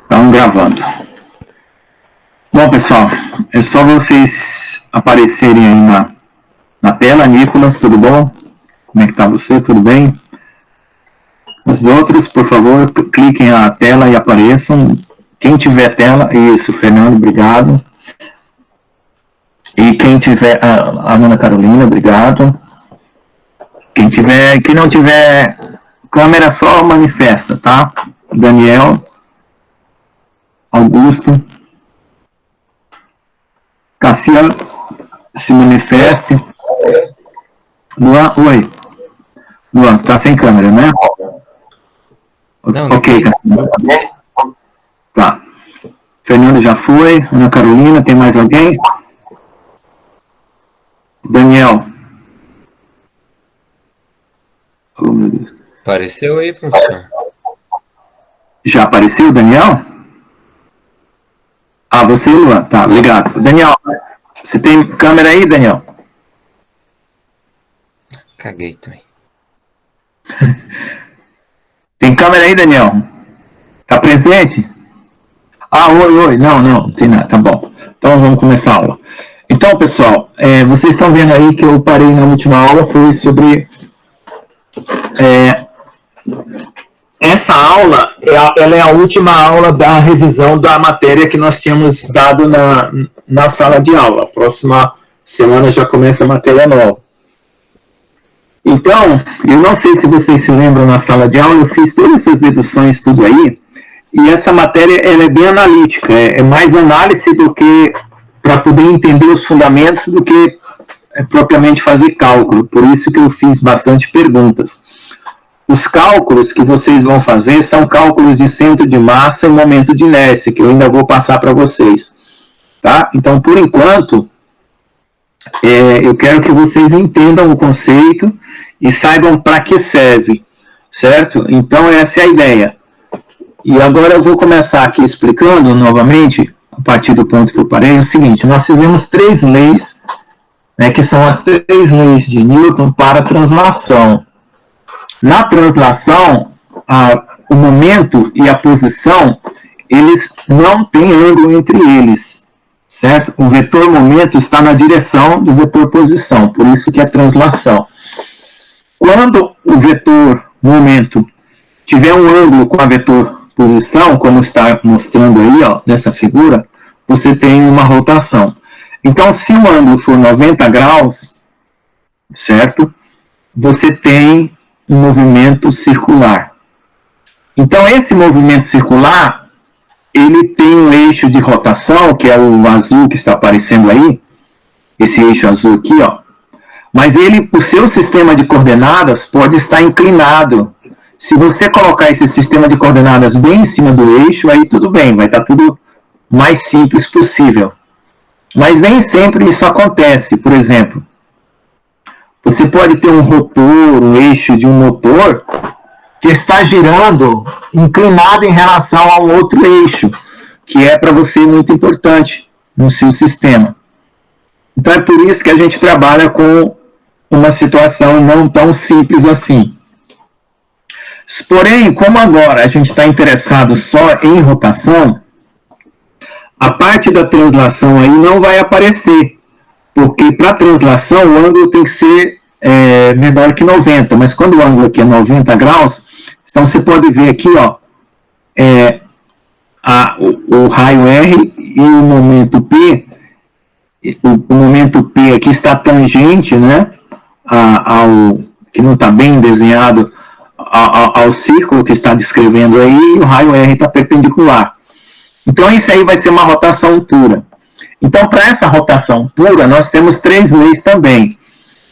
Estão gravando. Bom, pessoal, é só vocês aparecerem aí na tela. Nicolas, tudo bom? Como é que tá você? Tudo bem? Os outros, por favor, cliquem na tela e apareçam. Quem tiver tela, isso, Fernando, obrigado. E quem tiver, a Ana Carolina, obrigado. Quem não tiver câmera, só manifesta, tá? Daniel, Augusto, Cassiano, se manifeste. Luan, oi. Luan, você tá sem câmera, né? Não, ok, Cassiano. Tá. Fernando já foi. Ana Carolina, tem mais alguém? Daniel. Oh, meu Deus. Apareceu aí, professor? Já apareceu, Daniel? Ah, você, Luan. Tá, obrigado. Daniel, você tem câmera aí, Daniel? Caguei também. Tem câmera aí, Daniel? Tá presente? Ah, oi. Não tem nada, tá bom. Então vamos começar a aula. Então, pessoal, vocês estão vendo aí que eu parei na última aula, foi sobre... essa aula, ela é a última aula da revisão da matéria que nós tínhamos dado na sala de aula. Próxima semana já começa a matéria nova. Então, eu não sei se vocês se lembram na sala de aula, eu fiz todas essas deduções, tudo aí, e essa matéria ela é bem analítica, é mais análise do que para poder entender os fundamentos do que propriamente fazer cálculo. Por isso que eu fiz bastante perguntas. Os cálculos que vocês vão fazer são cálculos de centro de massa e momento de inércia, que eu ainda vou passar para vocês. Tá? Então, por enquanto, eu quero que vocês entendam o conceito e saibam para que serve, certo? Então, essa é a ideia. E agora eu vou começar aqui explicando novamente, a partir do ponto que eu parei, o seguinte: nós fizemos 3 leis, né, que são as 3 leis de Newton para a translação. Na translação, o momento e a posição, eles não têm ângulo entre eles, certo? O vetor momento está na direção do vetor posição, por isso que é translação. Quando o vetor momento tiver um ângulo com a vetor posição, como está mostrando aí, ó, nessa figura, você tem uma rotação. Então, se o ângulo for 90 graus, certo? Você tem um movimento circular. Então, esse movimento circular, ele tem um eixo de rotação, que é o azul que está aparecendo aí, esse eixo azul aqui, ó. Mas o seu sistema de coordenadas pode estar inclinado. Se você colocar esse sistema de coordenadas bem em cima do eixo, aí tudo bem, vai estar tudo mais simples possível. Mas nem sempre isso acontece. Por exemplo, você pode ter um rotor, um eixo de um motor, que está girando inclinado em relação ao outro eixo, que é para você muito importante no seu sistema. Então é por isso que a gente trabalha com uma situação não tão simples assim. Porém, como agora a gente está interessado só em rotação, a parte da translação aí não vai aparecer, porque para translação o ângulo tem que ser menor que 90, mas quando o ângulo aqui é 90 graus, então você pode ver aqui, ó, o raio R e o momento P, o momento P aqui está tangente, né, que não está bem desenhado, ao círculo que está descrevendo aí, e o raio R está perpendicular. Então isso aí vai ser uma rotação pura. Então, para essa rotação pura, nós temos 3 leis também.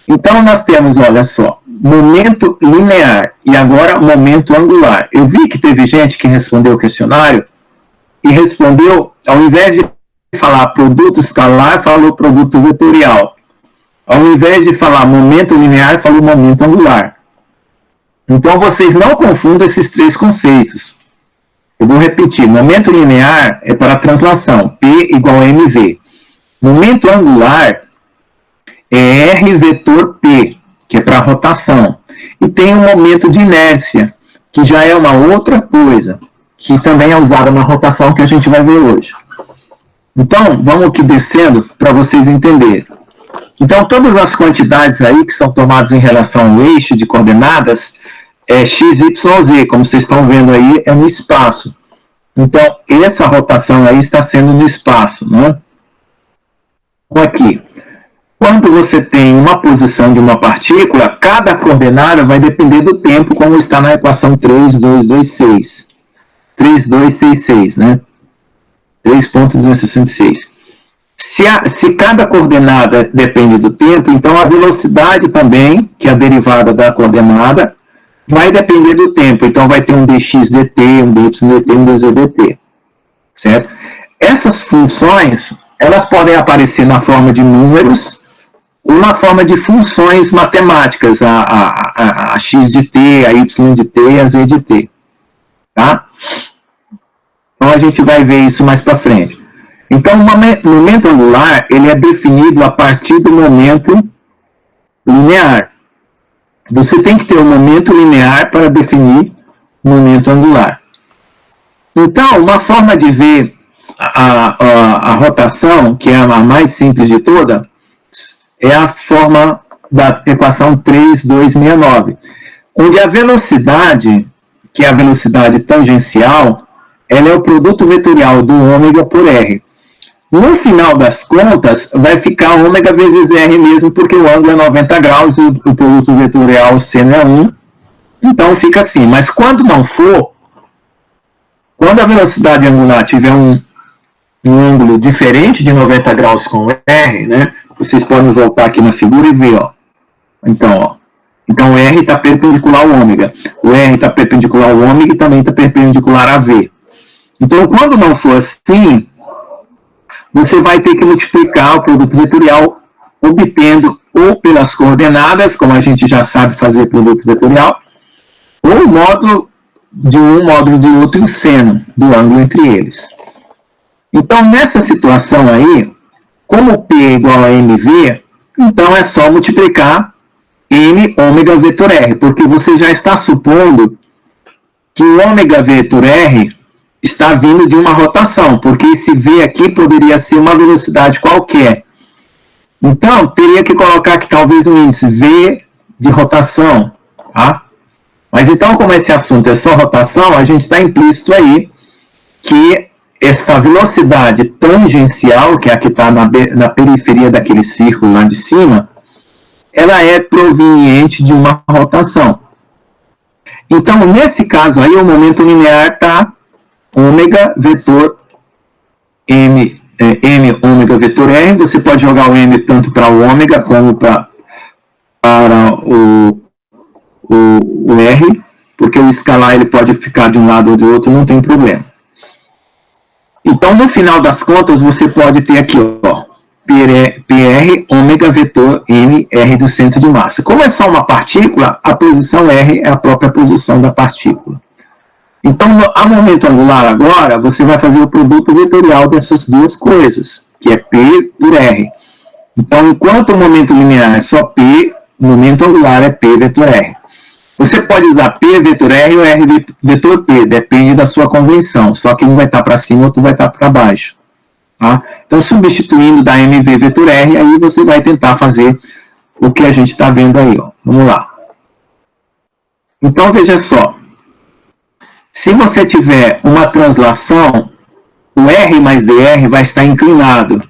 Então, nós temos, olha só, momento linear e agora momento angular. Eu vi que teve gente que respondeu o questionário e respondeu, ao invés de falar produto escalar, falou produto vetorial. Ao invés de falar momento linear, falou momento angular. Então, vocês não confundam esses 3 conceitos. Eu vou repetir, momento linear é para a translação, P igual a mv. Momento angular é R vetor P, que é para a rotação. E tem um momento de inércia, que já é uma outra coisa, que também é usada na rotação que a gente vai ver hoje. Então, vamos aqui descendo para vocês entenderem. Então, todas as quantidades aí que são tomadas em relação ao eixo de coordenadas é x, y, z, como vocês estão vendo aí, é no espaço. Então, essa rotação aí está sendo no espaço, né? Então, aqui, quando você tem uma posição de uma partícula, cada coordenada vai depender do tempo, como está na equação 3,226. 3,266, né? 3,266. Se cada coordenada depende do tempo, então a velocidade também, que é a derivada da coordenada, vai depender do tempo. Então vai ter um dx dt, um dy dt, um dz dt. Certo? Essas funções, elas podem aparecer na forma de números ou na forma de funções matemáticas, a x de t, a y de t e a z de t. Tá? Então a gente vai ver isso mais para frente. Então o momento angular, ele é definido a partir do momento linear. Você tem que ter um momento linear para definir o momento angular. Então, uma forma de ver a rotação, que é a mais simples de todas, é a forma da equação 3,269, onde a velocidade, que é a velocidade tangencial, ela é o produto vetorial do ômega por r. No final das contas, vai ficar ômega vezes r mesmo, porque o ângulo é 90 graus e o produto vetorial seno é 1. Então fica assim. Mas quando não for, quando a velocidade angular tiver um ângulo diferente de 90 graus com r, né? Vocês podem voltar aqui na figura e ver, ó. Então o r está perpendicular ao ômega. O r está perpendicular ao ômega e também está perpendicular a v. Então, quando não for assim, você vai ter que multiplicar o produto vetorial obtendo ou pelas coordenadas, como a gente já sabe fazer produto vetorial, ou o módulo de um, módulo de outro e o seno do ângulo entre eles. Então, nessa situação aí, como P é igual a mv, então é só multiplicar m ômega vetor r, porque você já está supondo que o ômega vetor r está vindo de uma rotação, porque esse v aqui poderia ser uma velocidade qualquer. Então, teria que colocar aqui talvez um índice v de rotação, tá? Mas então, como esse assunto é só rotação, a gente está implícito aí que essa velocidade tangencial, que é a que está na periferia daquele círculo lá de cima, ela é proveniente de uma rotação. Então, nesse caso aí, o momento linear está ômega vetor m ômega vetor r. Você pode jogar o m tanto para o ômega como para o r, porque o escalar ele pode ficar de um lado ou do outro, não tem problema. Então, no final das contas, você pode ter aqui, ó, PR ômega vetor m r do centro de massa. Como é só uma partícula, a posição r é a própria posição da partícula. Então, a momento angular agora, você vai fazer o produto vetorial dessas duas coisas, que é P por R. Então, enquanto o momento linear é só P, o momento angular é P vetor R. Você pode usar P vetor R ou R vetor P, depende da sua convenção, só que um vai estar para cima, outro vai estar para baixo. Tá? Então, substituindo da MV vetor R, aí você vai tentar fazer o que a gente está vendo aí. Ó. Vamos lá. Então, veja só. Se você tiver uma translação, o R mais dr vai estar inclinado.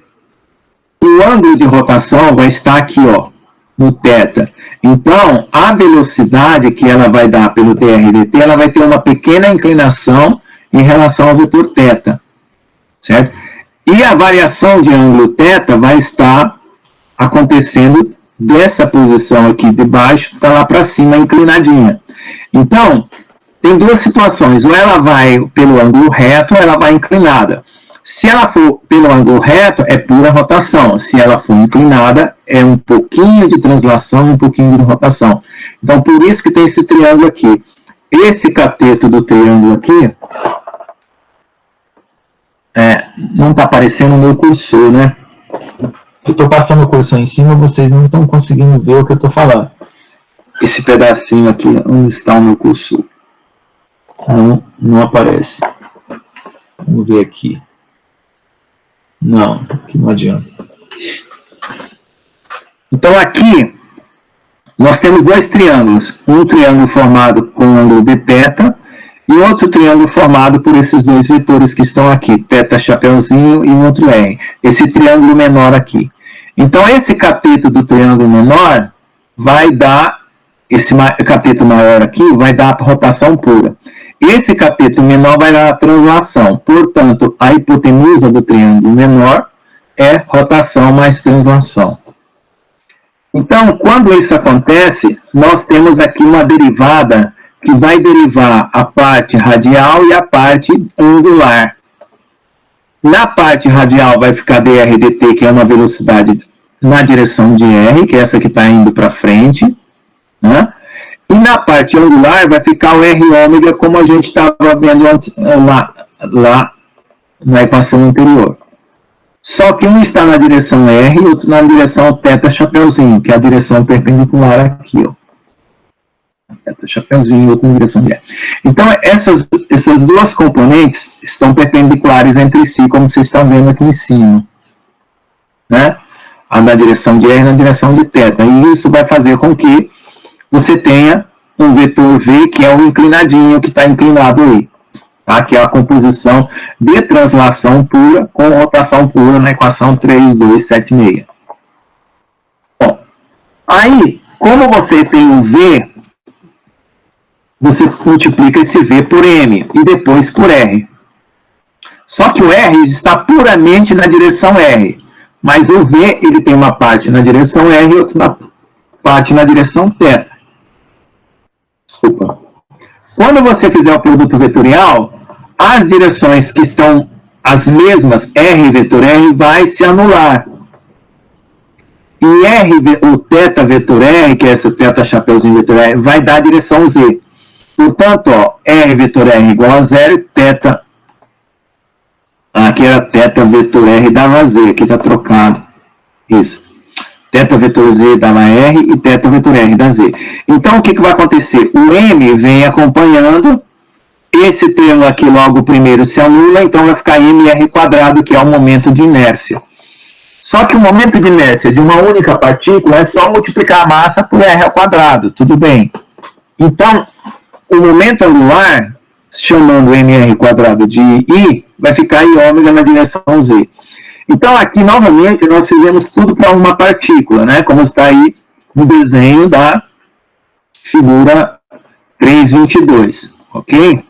O ângulo de rotação vai estar aqui, ó, no θ. Então, a velocidade que ela vai dar pelo dr dt, ela vai ter uma pequena inclinação em relação ao vetor θ. Certo? E a variação de ângulo θ vai estar acontecendo dessa posição aqui de baixo, está lá para cima, inclinadinha. Então, tem duas situações, ou ela vai pelo ângulo reto, ou ela vai inclinada. Se ela for pelo ângulo reto, é pura rotação. Se ela for inclinada, é um pouquinho de translação e um pouquinho de rotação. Então, por isso que tem esse triângulo aqui. Esse cateto do triângulo aqui, não está aparecendo o meu cursor, né? Eu estou passando o cursor em cima, vocês não estão conseguindo ver o que eu estou falando. Esse pedacinho aqui, onde está o meu cursor. Não aparece. Vamos ver aqui. Não, aqui não adianta. Então aqui nós temos dois triângulos. Um triângulo formado com o ângulo de θ e outro triângulo formado por esses dois vetores que estão aqui, θ chapeuzinho e outro R. Esse triângulo menor aqui. Então esse cateto do triângulo menor vai dar, esse cateto maior aqui vai dar a rotação pura. Esse cateto menor vai dar a translação. Portanto, a hipotenusa do triângulo menor é rotação mais translação. Então, quando isso acontece, nós temos aqui uma derivada que vai derivar a parte radial e a parte angular. Na parte radial vai ficar dr dt, que é uma velocidade na direção de r, que é essa que está indo para frente, né? E na parte angular vai ficar o r ômega, como a gente estava vendo antes, lá na equação anterior. Só que um está na direção r e outro na direção θ chapeuzinho, que é a direção perpendicular aqui, ó. Θ chapeuzinho e outro na direção de r. Então, essas duas componentes estão perpendiculares entre si, como vocês estão vendo aqui em cima, né? A na direção de r e na direção de θ. E isso vai fazer com que você tenha um vetor v, que é o inclinadinho, que está inclinado aí. Tá? Que é a composição de translação pura com rotação pura na equação 3,276. Bom, aí, como você tem o v, você multiplica esse v por m e depois por r. Só que o r está puramente na direção r, mas o v ele tem uma parte na direção r e outra parte na direção θ. Desculpa. Quando você fizer o produto vetorial, as direções que estão as mesmas, r vetor r, vai se anular. E o θ vetor r, que é essa θ chapeuzinho vetor r, vai dar a direção z. Portanto, ó, r vetor r igual a zero, θ, aqui era θ vetor r dava z, aqui está trocado. Isso. Θ vetor z dá R e θ vetor R dá Z. Então, o que vai acontecer? O M vem acompanhando, esse termo aqui logo primeiro se anula, então vai ficar mr quadrado, que é o momento de inércia. Só que o momento de inércia de uma única partícula é só multiplicar a massa por R ao quadrado, tudo bem. Então, o momento angular, chamando mr quadrado de I, vai ficar I ômega na direção Z. Então, aqui, novamente, nós fizemos tudo para uma partícula, né? Como está aí no desenho da figura 3.22, ok?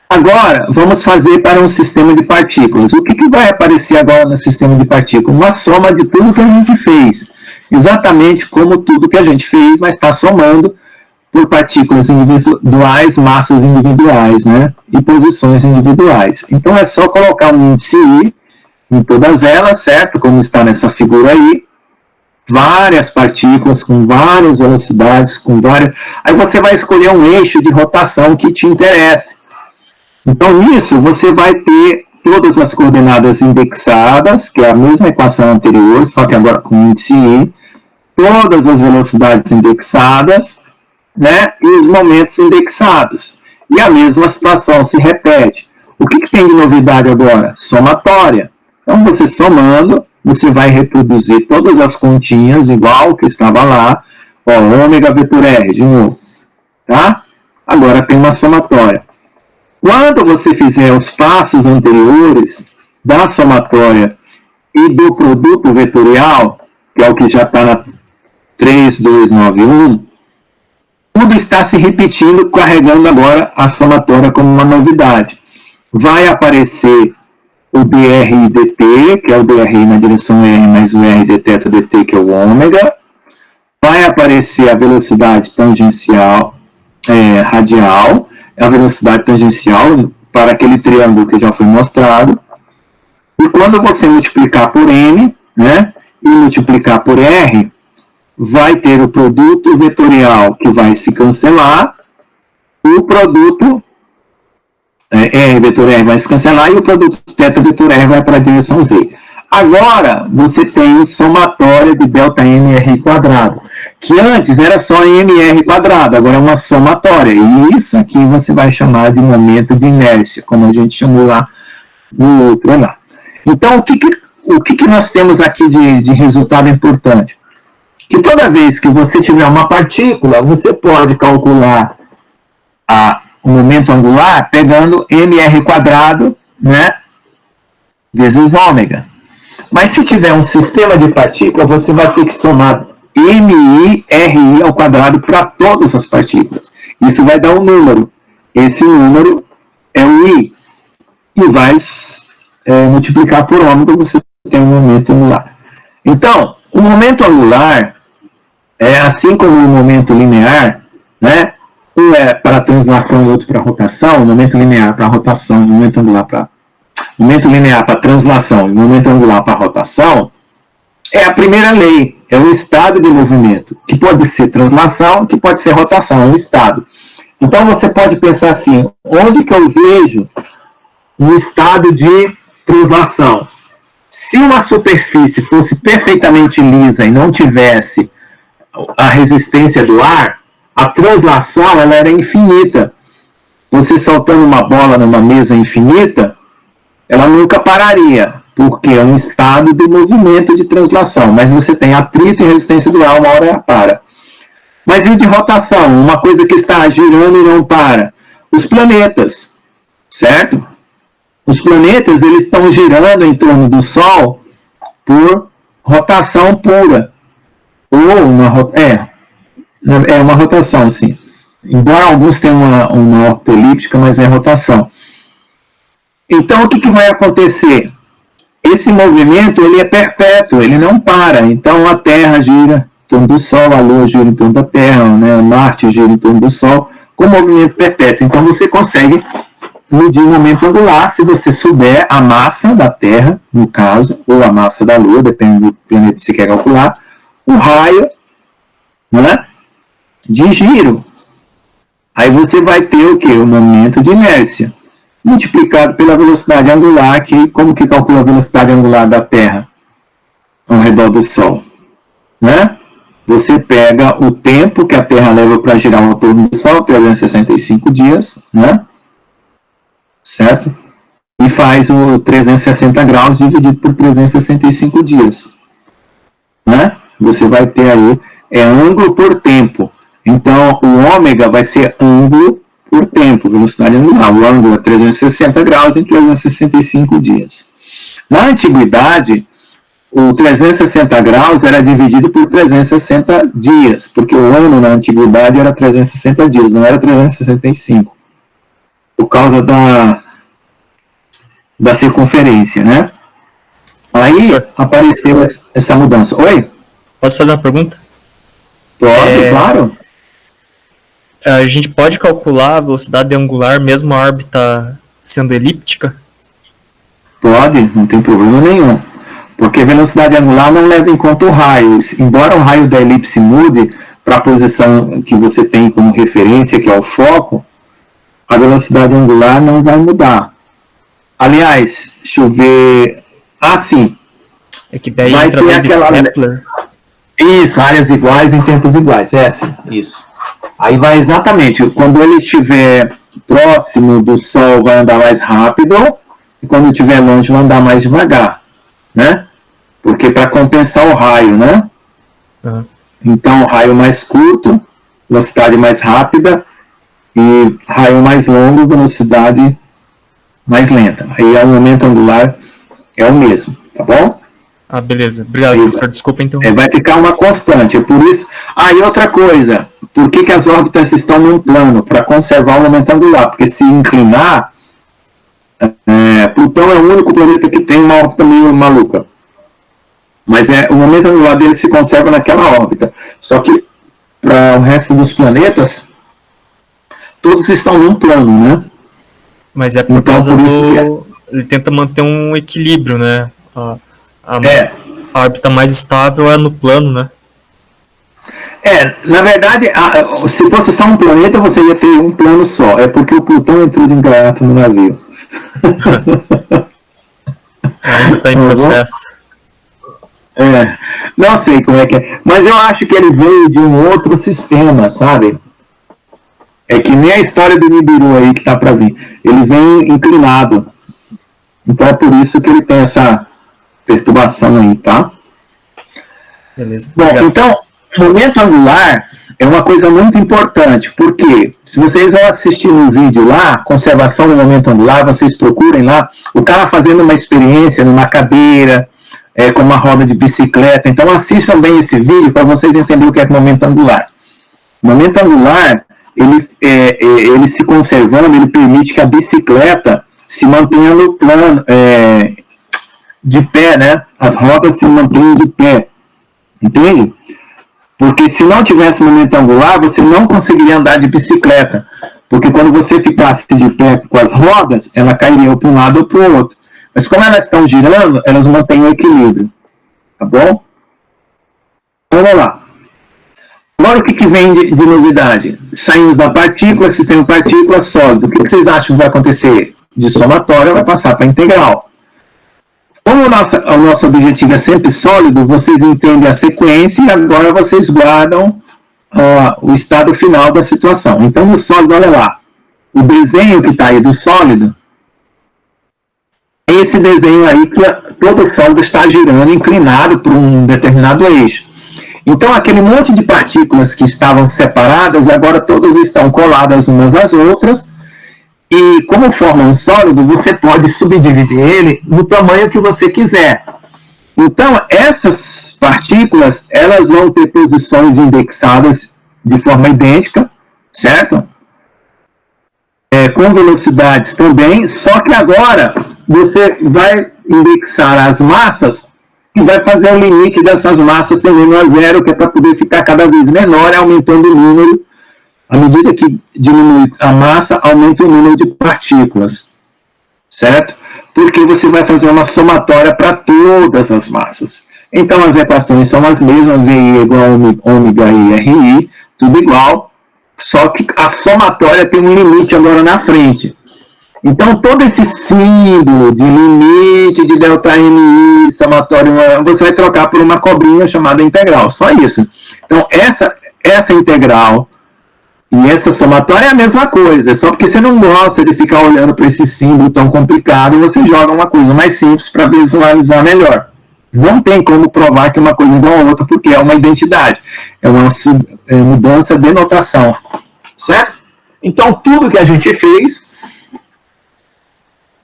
Agora, vamos fazer para um sistema de partículas. O que vai aparecer agora no sistema de partículas? Uma soma de tudo que a gente fez. Exatamente como tudo que a gente fez, mas está somando por partículas individuais, massas individuais, né? E posições individuais. Então, é só colocar um índice I em todas elas, certo? Como está nessa figura aí. Várias partículas com várias velocidades, com várias... Aí você vai escolher um eixo de rotação que te interesse. Então, nisso, você vai ter todas as coordenadas indexadas, que é a mesma equação anterior, só que agora com índice I. Todas as velocidades indexadas, né, e os momentos indexados. E a mesma situação se repete. O que tem de novidade agora? Somatória. Então, você somando, você vai reproduzir todas as continhas, igual que estava lá. Ó, ômega vetor R, de novo. Tá? Agora tem uma somatória. Quando você fizer os passos anteriores da somatória e do produto vetorial, que é o que já está na 3.291, tudo está se repetindo, carregando agora a somatória como uma novidade. Vai aparecer o dr e dt, que é o dr na direção r, mais o r dθ dt, que é o ômega. Vai aparecer a velocidade tangencial, radial, a velocidade tangencial para aquele triângulo que já foi mostrado. E quando você multiplicar por n, né, e multiplicar por r, vai ter o produto vetorial que vai se cancelar, o produto R vetor R vai se cancelar e o produto θ vetor R vai para a direção Z. Agora, você tem o somatório de ΔMr², que antes era só mr², agora é uma somatória. E isso aqui você vai chamar de momento de inércia, como a gente chamou lá no outro lá. Então, o que nós temos aqui de resultado importante? Que toda vez que você tiver uma partícula, você pode calcular o momento angular pegando mr², né, vezes ômega. Mas se tiver um sistema de partículas, você vai ter que somar MI/RI² para todas as partículas. Isso vai dar um número. Esse número é o I. E vai multiplicar por ômega, você tem um momento angular. Então, o momento angular é assim como o momento linear, né? Um é para translação e outro para rotação. O momento linear para rotação, o momento angular para momento linear para translação e momento angular para rotação, é a primeira lei, é o estado de movimento, que pode ser translação, que pode ser rotação, é um estado. Então você pode pensar assim, onde que eu vejo um estado de translação? Se uma superfície fosse perfeitamente lisa e não tivesse a resistência do ar, a translação ela era infinita. Você soltando uma bola numa mesa infinita, ela nunca pararia, porque é um estado de movimento de translação, mas você tem atrito e resistência do ar, uma hora ela para. Mas e de rotação? Uma coisa que está girando e não para. Os planetas, certo? Os planetas, eles estão girando em torno do Sol por rotação pura. Ou uma rotação, sim. Embora alguns tenham uma órbita elíptica, mas é rotação. Então, o que vai acontecer? Esse movimento, ele é perpétuo, ele não para. Então, a Terra gira em torno do Sol, a Lua gira em torno da Terra, né? Marte gira em torno do Sol, com movimento perpétuo. Então, você consegue medir o momento angular se você souber a massa da Terra, no caso, ou a massa da Lua, depende do planeta que você quer calcular, o raio, né, de giro. Aí você vai ter o quê? O momento de inércia, multiplicado pela velocidade angular, que como que calcula a velocidade angular da Terra ao redor do Sol? Né? Você pega o tempo que a Terra leva para girar ao torno do Sol, 365 dias, né? Certo? E faz o 360 graus dividido por 365 dias. Né? Você vai ter aí, ângulo por tempo. Então, o ômega vai ser ângulo por tempo, velocidade angular. O ângulo é 360 graus em 365 dias. Na antiguidade, o 360 graus era dividido por 360 dias, porque o ano na antiguidade era 360 dias, não era 365. Por causa da circunferência, né? Aí apareceu essa mudança. Oi? Posso fazer uma pergunta? Pode, claro. A gente pode calcular a velocidade angular mesmo a órbita sendo elíptica? Pode, não tem problema nenhum. Porque a velocidade angular não leva em conta o raio. Embora o raio da elipse mude para a posição que você tem como referência, que é o foco, a velocidade angular não vai mudar. Aliás, deixa eu ver... sim. É que daí vai entra ter aquela... Kepler. Isso, áreas iguais em tempos iguais. Isso. Aí vai exatamente, quando ele estiver próximo do Sol vai andar mais rápido, e quando estiver longe vai andar mais devagar, né? Porque para compensar o raio, né? Uhum. Então, raio mais curto, velocidade mais rápida, e raio mais longo, velocidade mais lenta. Aí o momento angular é o mesmo, tá bom? Beleza. Obrigado, professor. Desculpa, então. Vai ficar uma constante, é por isso... e outra coisa, por que as órbitas estão num plano? Para conservar o momento angular, porque se inclinar, Plutão é o único planeta que tem uma órbita meio maluca. Mas o momento angular dele se conserva naquela órbita. Só que, para o resto dos planetas, todos estão num plano, né? Mas é por causa do... Ele tenta manter um equilíbrio, né? A órbita mais estável é no plano, né? Na verdade, se fosse só um planeta, você ia ter um plano só. É porque o Plutão entrou de engaiato no navio. Ainda está em processo. Não sei como é que é. Mas eu acho que ele veio de um outro sistema, sabe? É que nem a história do Nibiru aí que tá para vir. Ele vem inclinado. Então é por isso que ele tem essa perturbação aí, tá? Beleza. Bom, então, momento angular é uma coisa muito importante, porque se vocês vão assistir no vídeo lá, conservação do momento angular, vocês procurem lá, o cara fazendo uma experiência numa cadeira, com uma roda de bicicleta. Então assistam bem esse vídeo para vocês entenderem o que é momento angular. O momento angular, ele se conservando, ele permite que a bicicleta se mantenha no plano, de pé, né? As rodas se mantenham de pé. Entende? Porque se não tivesse momento angular, você não conseguiria andar de bicicleta. Porque quando você ficasse de pé com as rodas, ela cairia para um lado ou para o outro. Mas como elas estão girando, elas mantêm o equilíbrio. Tá bom? Vamos lá. Agora o que vem de novidade? Saímos da partícula, sistema partícula, sólido. O que vocês acham que vai acontecer? De somatória vai passar para integral. Como o nosso objetivo é sempre sólido, vocês entendem a sequência e agora vocês guardam o estado final da situação. Então, no sólido, olha lá. O desenho que está aí do sólido, esse desenho aí que todo o sólido está girando, inclinado por um determinado eixo. Então, aquele monte de partículas que estavam separadas, agora todas estão coladas umas às outras, e como forma um sólido, você pode subdividir ele no tamanho que você quiser. Então, essas partículas, elas vão ter posições indexadas de forma idêntica, certo? Com velocidades também, só que agora você vai indexar as massas e vai fazer o limite dessas massas tendendo a zero, que é para poder ficar cada vez menor, aumentando o número. À medida que diminui a massa, aumenta o número de partículas, certo? Porque você vai fazer uma somatória para todas as massas. Então, as equações são as mesmas, VI igual a ômega e RI, tudo igual, só que a somatória tem um limite agora na frente. Então, todo esse símbolo de limite de ΔNI, somatório, você vai trocar por uma cobrinha chamada integral, só isso. Então, essa integral e essa somatória é a mesma coisa, só porque você não gosta de ficar olhando para esse símbolo tão complicado, você joga uma coisa mais simples para visualizar melhor. Não tem como provar que uma coisa é igual a outra, porque é uma identidade, é uma mudança de notação, certo? Então, tudo que a gente fez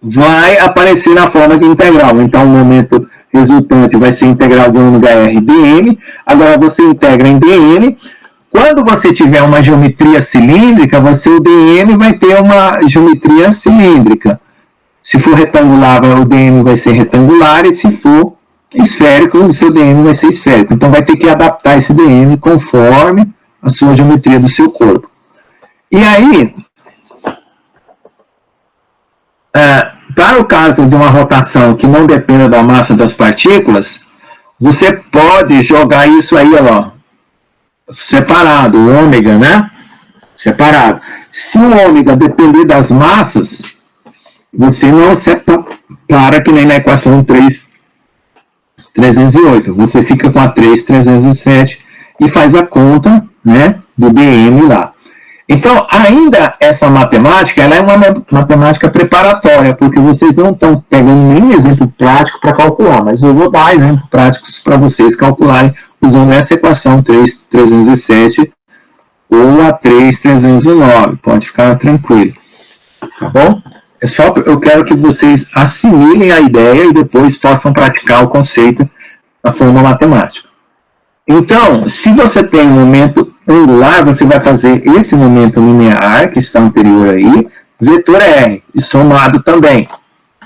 vai aparecer na forma de integral. Então, o momento resultante vai ser integral de ômega R dm. Agora, você integra em dm. Quando você tiver uma geometria cilíndrica, o dm vai ter uma geometria cilíndrica. Se for retangular, o dm vai ser retangular, e se for esférico, o seu dm vai ser esférico. Então, vai ter que adaptar esse dm conforme a sua geometria do seu corpo. E aí, para o caso de uma rotação que não dependa da massa das partículas, você pode jogar isso aí, ó, separado, o ômega, né? Separado. Se o ômega depender das massas, você não separa que nem na equação 308. Você fica com a 3,307 e faz a conta, né, do dm lá. Então, ainda essa matemática, ela é uma matemática preparatória, porque vocês não estão pegando nenhum exemplo prático para calcular, mas eu vou dar exemplos práticos para vocês calcularem usando essa equação 3,307 ou a 3,309, pode ficar tranquilo, tá bom? Eu quero que vocês assimilem a ideia e depois possam praticar o conceito da forma matemática. Então, se você tem um momento angular, você vai fazer esse momento linear, que está anterior aí, vetor R, e somado também,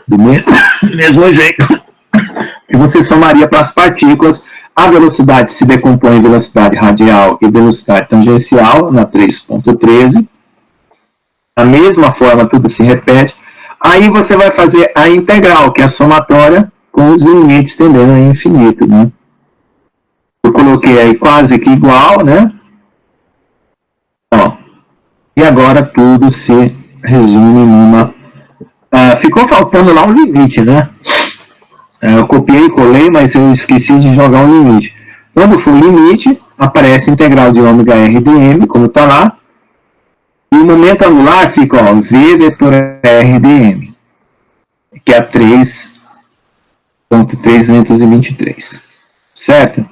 do mesmo jeito que você somaria para as partículas. A velocidade se decompõe em velocidade radial e velocidade tangencial, na 3.13. Da mesma forma, tudo se repete. Aí você vai fazer a integral, que é a somatória com os limites tendendo a infinito, né? Eu coloquei aí quase que igual, né? Ó, e agora tudo se resume numa... ficou faltando lá um limite, né? Eu copiei e colei, mas eu esqueci de jogar um limite. Quando for limite, aparece a integral de ômega R dm, como está lá. E o momento anular fica, ó, V vetor R dm, que é 3.323. Certo?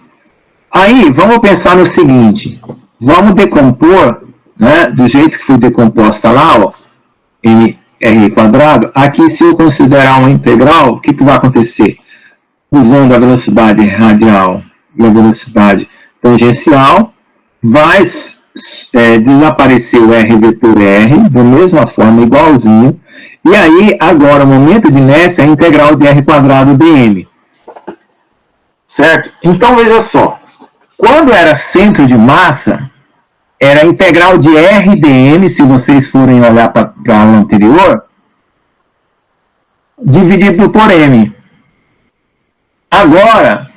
Aí, vamos pensar no seguinte. Vamos decompor, né, do jeito que foi decomposta lá, ó, em R quadrado. Aqui, se eu considerar uma integral, o que vai acontecer? Usando a velocidade radial e a velocidade tangencial, vai desaparecer o R vetor R, da mesma forma, igualzinho. E aí, agora, o momento de inércia é a integral de R quadrado dm. Certo? Então, veja só. Quando era centro de massa, era a integral de R dm, se vocês forem olhar para a aula anterior, dividido por m. Agora,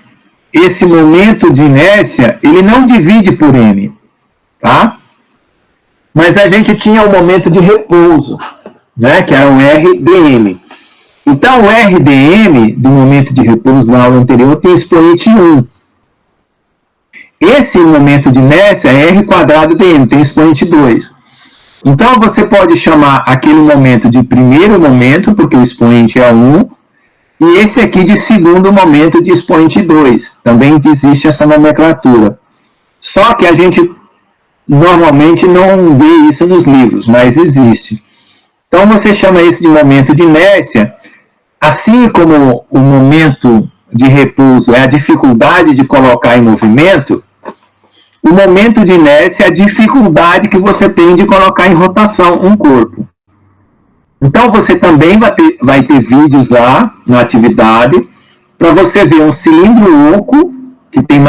esse momento de inércia, ele não divide por m, tá? Mas a gente tinha o momento de repouso, né, que era o R dm. Então, o R dm, do momento de repouso na aula anterior, tem expoente 1. Esse momento de inércia é R quadrado dm, tem expoente 2. Então, você pode chamar aquele momento de primeiro momento, porque o expoente é 1, e esse aqui de segundo momento de expoente 2. Também existe essa nomenclatura. Só que a gente normalmente não vê isso nos livros, mas existe. Então, você chama esse de momento de inércia, assim como o momento de repouso é a dificuldade de colocar em movimento, o momento de inércia é a dificuldade que você tem de colocar em rotação um corpo. Então, você também vai ter vídeos lá na atividade para você ver um cilindro oco, que tem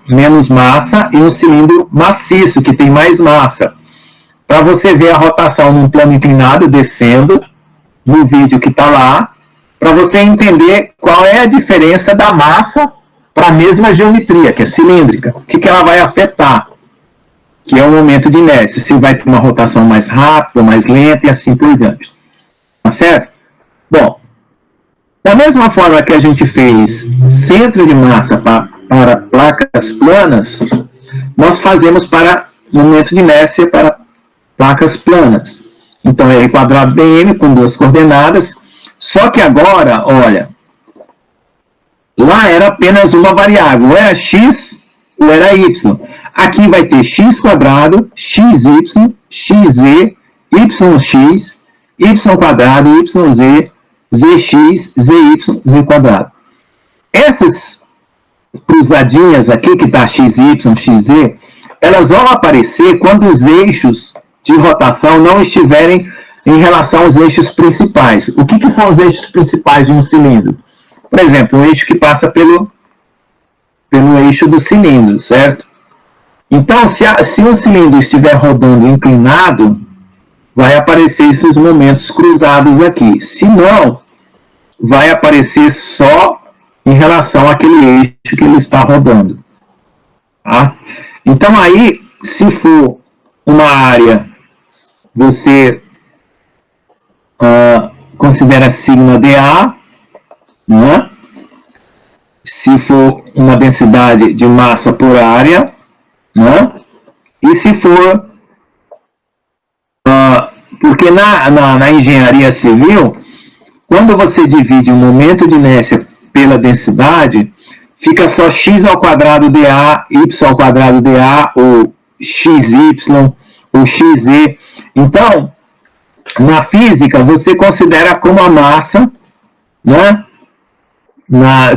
menos massa, e um cilindro maciço, que tem mais massa. Para você ver a rotação num plano inclinado descendo, no vídeo que está lá, para você entender qual é a diferença da massa para a mesma geometria, que é cilíndrica. O que ela vai afetar? Que é o momento de inércia. Se vai ter uma rotação mais rápida, mais lenta e assim por diante. Tá certo? Bom, da mesma forma que a gente fez centro de massa para placas planas, nós fazemos para momento de inércia para placas planas. Então, é R quadrado dm com duas coordenadas. Só que agora, olha, lá era apenas uma variável, ou era x ou era y. Aqui vai ter x quadrado, xy, xz, yx, y quadrado, yz, zx, zy, z quadrado. Essas cruzadinhas aqui, que está xy, xz, elas vão aparecer quando os eixos de rotação não estiverem em relação aos eixos principais. O que são os eixos principais de um cilindro? Por exemplo, o eixo que passa pelo eixo do cilindro, certo? Então, se um cilindro estiver rodando inclinado, vai aparecer esses momentos cruzados aqui. Se não, vai aparecer só em relação àquele eixo que ele está rodando. Tá? Então, aí, se for uma área, você considera sigma dA, né? Se for uma densidade de massa por área, né? E se for... porque na engenharia civil, quando você divide o momento de inércia pela densidade, fica só x ao quadrado dA, y ao quadrado dA, ou xy, ou xz. Então, na física, você considera como a massa, né?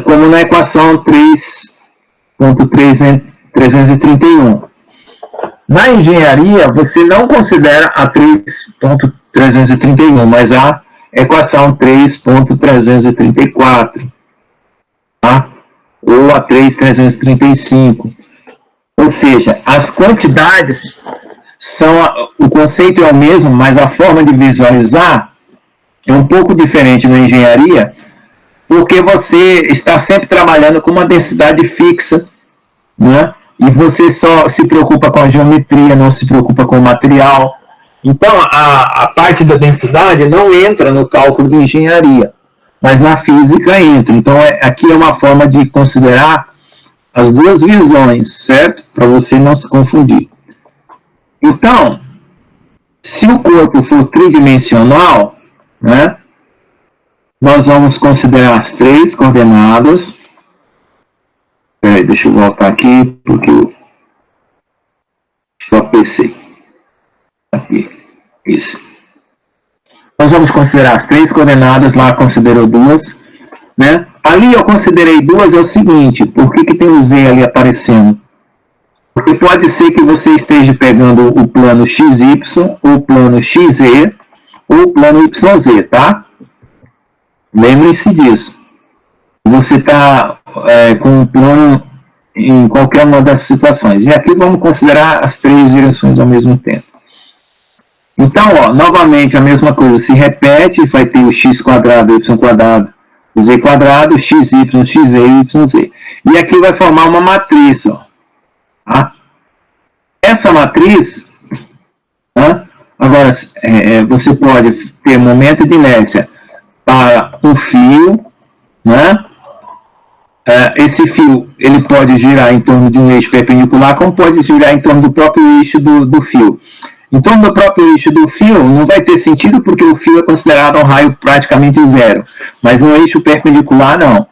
Como na equação 3.331. Na engenharia, você não considera a 3.331, mas a equação 3.334, tá? Ou a 3.335. Ou seja, as quantidades o conceito é o mesmo, mas a forma de visualizar é um pouco diferente na engenharia, porque você está sempre trabalhando com uma densidade fixa, né? E você só se preocupa com a geometria, não se preocupa com o material. Então, a parte da densidade não entra no cálculo de engenharia. mas na física entra. Então, aqui é uma forma de considerar as duas visões, certo? Para você não se confundir. Então, se o corpo for tridimensional, né, nós vamos considerar as 3 coordenadas. Peraí, deixa eu voltar aqui, porque eu só pensei. Aqui, isso. Nós vamos considerar as 3 coordenadas, lá considerou 2, né? Ali eu considerei 2, é o seguinte, por que tem o Z ali aparecendo? Porque pode ser que você esteja pegando o plano XY, o plano XZ, ou o plano YZ, tá? Lembrem-se disso. Você está com um plano em qualquer uma das situações. E aqui vamos considerar as 3 direções ao mesmo tempo. Então, ó, novamente a mesma coisa se repete, vai ter o x quadrado, y quadrado, z quadrado, xy, xz, yz. E aqui vai formar uma matriz, ó. Tá? Essa matriz, tá? Agora, você pode ter momento de inércia para um fio, né? Esse fio ele pode girar em torno de um eixo perpendicular, como pode girar em torno do próprio eixo do fio. Em torno do próprio eixo do fio não vai ter sentido, porque o fio é considerado um raio praticamente zero, mas no eixo perpendicular não.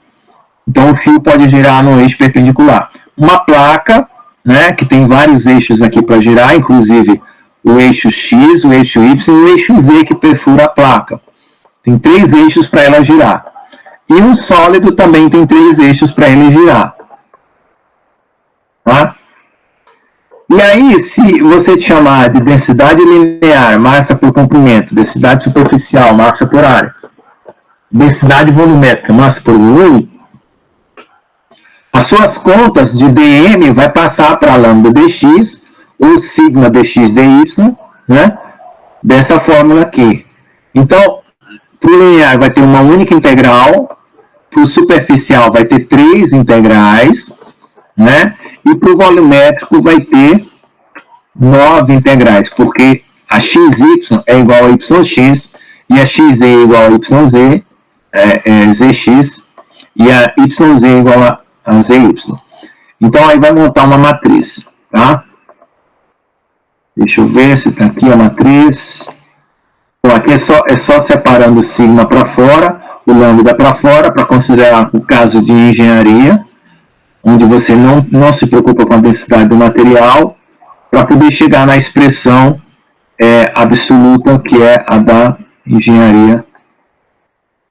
Então o fio pode girar no eixo perpendicular. Uma placa, né, que tem vários eixos aqui para girar, inclusive o eixo X, o eixo Y e o eixo Z que perfura a placa. Tem 3 eixos para ela girar. E um sólido também tem 3 eixos para ele girar. Tá? E aí, se você chamar de densidade linear, massa por comprimento, densidade superficial, massa por área, densidade volumétrica, massa por volume, as suas contas de dm vai passar para lambda dx, ou sigma dx dy, né? Dessa fórmula aqui. Então, para o linear vai ter uma única integral, para o superficial vai ter 3 integrais, né? E para o volumétrico vai ter 9 integrais, porque a xy é igual a yx, e a xz é igual a yz, zx, e a yz é igual a zy. Então, aí vai montar uma matriz, tá? Deixa eu ver se está aqui a matriz. Bom, aqui é só separando o sigma para fora, o lambda para fora, para considerar o caso de engenharia, onde você não se preocupa com a densidade do material, para poder chegar na expressão absoluta, que é a da engenharia.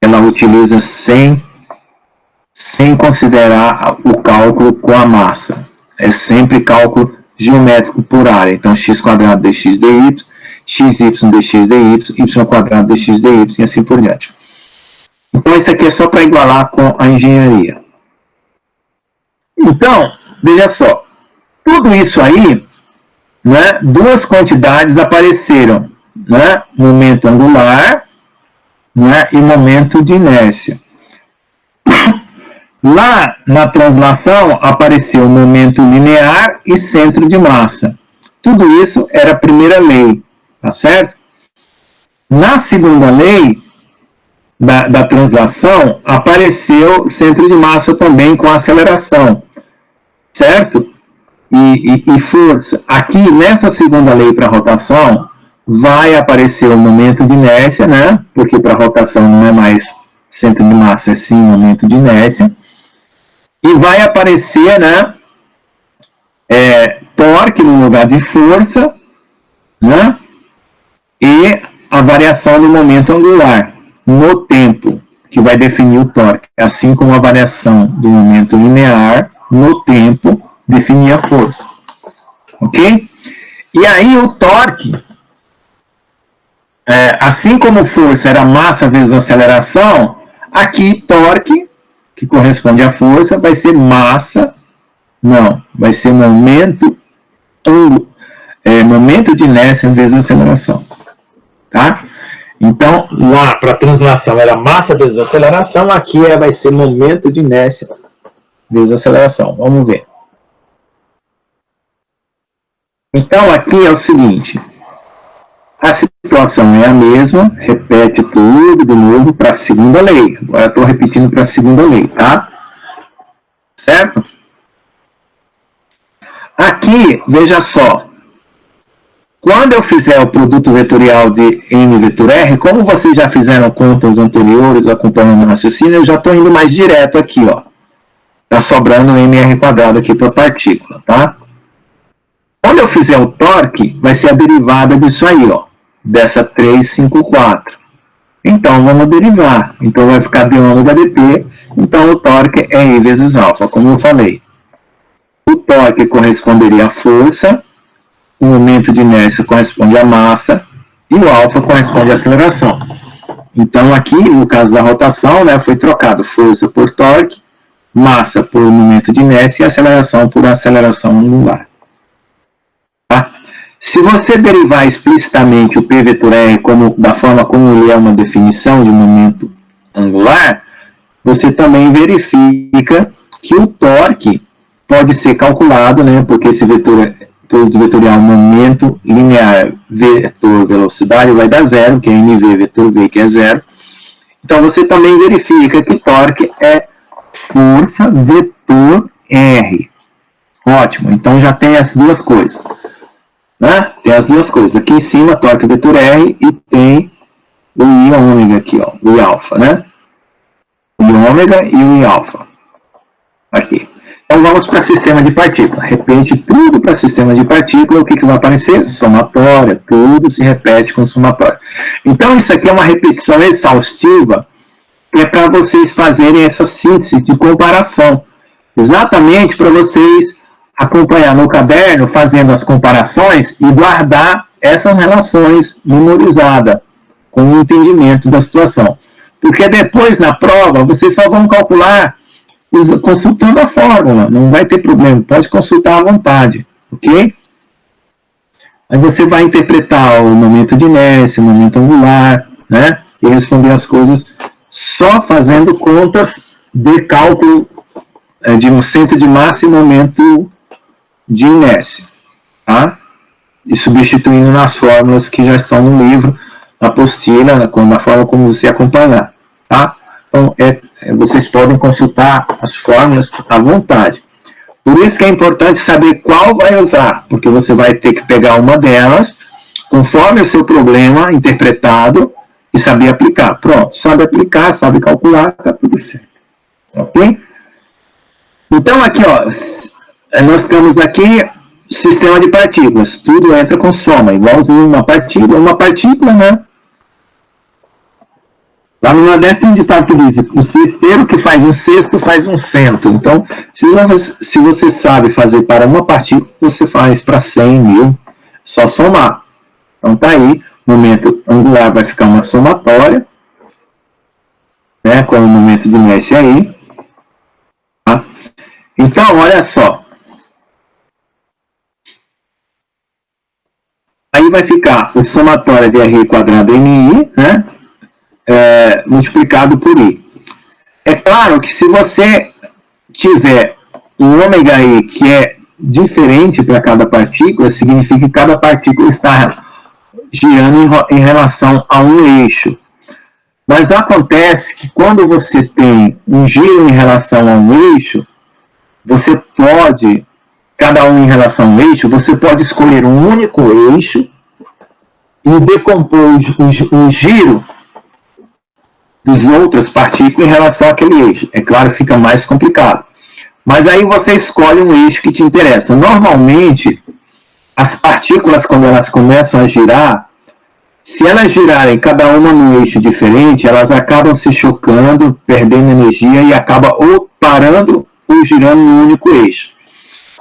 Ela utiliza sem considerar o cálculo com a massa. É sempre cálculo geométrico por área. Então, x quadrado dx dy, xy dx dy, y quadrado dx dy, e assim por diante. Então, isso aqui é só para igualar com a engenharia. Então, veja só. Tudo isso aí, né, 2 quantidades apareceram, né, momento angular, né, e momento de inércia. Lá na translação apareceu momento linear e centro de massa. Tudo isso era a primeira lei, tá certo? Na segunda lei da translação apareceu centro de massa também com aceleração, certo? E força. Aqui nessa segunda lei para rotação vai aparecer o momento de inércia, né? Porque para rotação não é mais centro de massa, é sim momento de inércia. E vai aparecer, né, torque no lugar de força, né, e a variação do momento angular no tempo, que vai definir o torque, assim como a variação do momento linear no tempo definir a força. Ok? E aí o torque, assim como força era massa vezes aceleração, aqui torque, que corresponde à força, vai ser massa, não, vai ser momento de inércia vezes aceleração, tá? Então, lá para a translação era massa vezes aceleração, aqui vai ser momento de inércia vezes aceleração. Vamos ver. Então, aqui é o seguinte, a situação é a mesma, repete tudo de novo para a segunda lei. Agora estou repetindo para a segunda lei, tá? Certo? Aqui, veja só. Quando eu fizer o produto vetorial de N vetor R, como vocês já fizeram contas anteriores, acompanhando o raciocínio, eu já estou indo mais direto aqui, ó. Está sobrando mr² aqui para a partícula, tá? Quando eu fizer o torque, vai ser a derivada disso aí, ó. Dessa 354. Então, vamos derivar. Então, vai ficar d ômega dt. Então, o torque é I vezes alfa, como eu falei. O torque corresponderia à força, o momento de inércia corresponde à massa, e o alfa corresponde à aceleração. Então, aqui, no caso da rotação, né, foi trocado força por torque, massa por momento de inércia e aceleração por aceleração angular. Tá? Se você derivar explicitamente o P vetor R da forma como ele é uma definição de momento angular, você também verifica que o torque pode ser calculado, né, porque esse produto vetorial momento linear vetor velocidade vai dar zero, que é mv vetor v, que é zero. Então, você também verifica que torque é força vetor R. Ótimo, então já tem as duas coisas. Né? Tem as duas coisas. Aqui em cima, torque vetor R e tem o I ômega aqui, ó, o I alfa, né? O I ômega e o I alfa. Aqui. Então vamos para sistema de partícula. Repete tudo para sistema de partícula. O que vai aparecer? Somatória. Tudo se repete com somatória. Então isso aqui é uma repetição exaustiva, que é para vocês fazerem essa síntese de comparação. Exatamente para vocês acompanhar no caderno, fazendo as comparações e guardar essas relações memorizadas, com o entendimento da situação. Porque depois, na prova, vocês só vão calcular consultando a fórmula, não vai ter problema, pode consultar à vontade, ok? Aí você vai interpretar o momento de inércia, o momento angular, né? E responder as coisas só fazendo contas de cálculo de um centro de massa e momento de inércia, tá? E substituindo nas fórmulas que já estão no livro, na apostila, na forma como você acompanhar, tá? Então, vocês podem consultar as fórmulas à vontade. Por isso que é importante saber qual vai usar, porque você vai ter que pegar uma delas, conforme o seu problema interpretado, e saber aplicar. Pronto, sabe aplicar, sabe calcular, está tudo certo. Ok? Então, aqui, ó, nós temos aqui sistema de partículas. Tudo entra com soma, igualzinho uma partícula, né? Lá no Nordeste tem um ditado que diz: o cesteiro que faz um cesto faz um cento. Então, se você sabe fazer para uma partícula, você faz para 100 mil, só somar. Então, tá aí, momento angular vai ficar uma somatória, né, com o momento de inércia aí. Tá? Então, olha só. Aí vai ficar o somatório de R quadrado MI, né? Multiplicado por I. É claro que se você tiver um ômega I que é diferente para cada partícula, significa que cada partícula está girando em relação a um eixo. Mas acontece que quando você tem um giro em relação a um eixo, você pode, cada um em relação a um eixo, você pode escolher um único eixo e decompor o giro das outras partículas em relação àquele eixo. É claro que fica mais complicado. Mas aí você escolhe um eixo que te interessa. Normalmente, as partículas, quando elas começam a girar, se elas girarem cada uma num eixo diferente, elas acabam se chocando, perdendo energia e acabam ou parando ou girando num único eixo.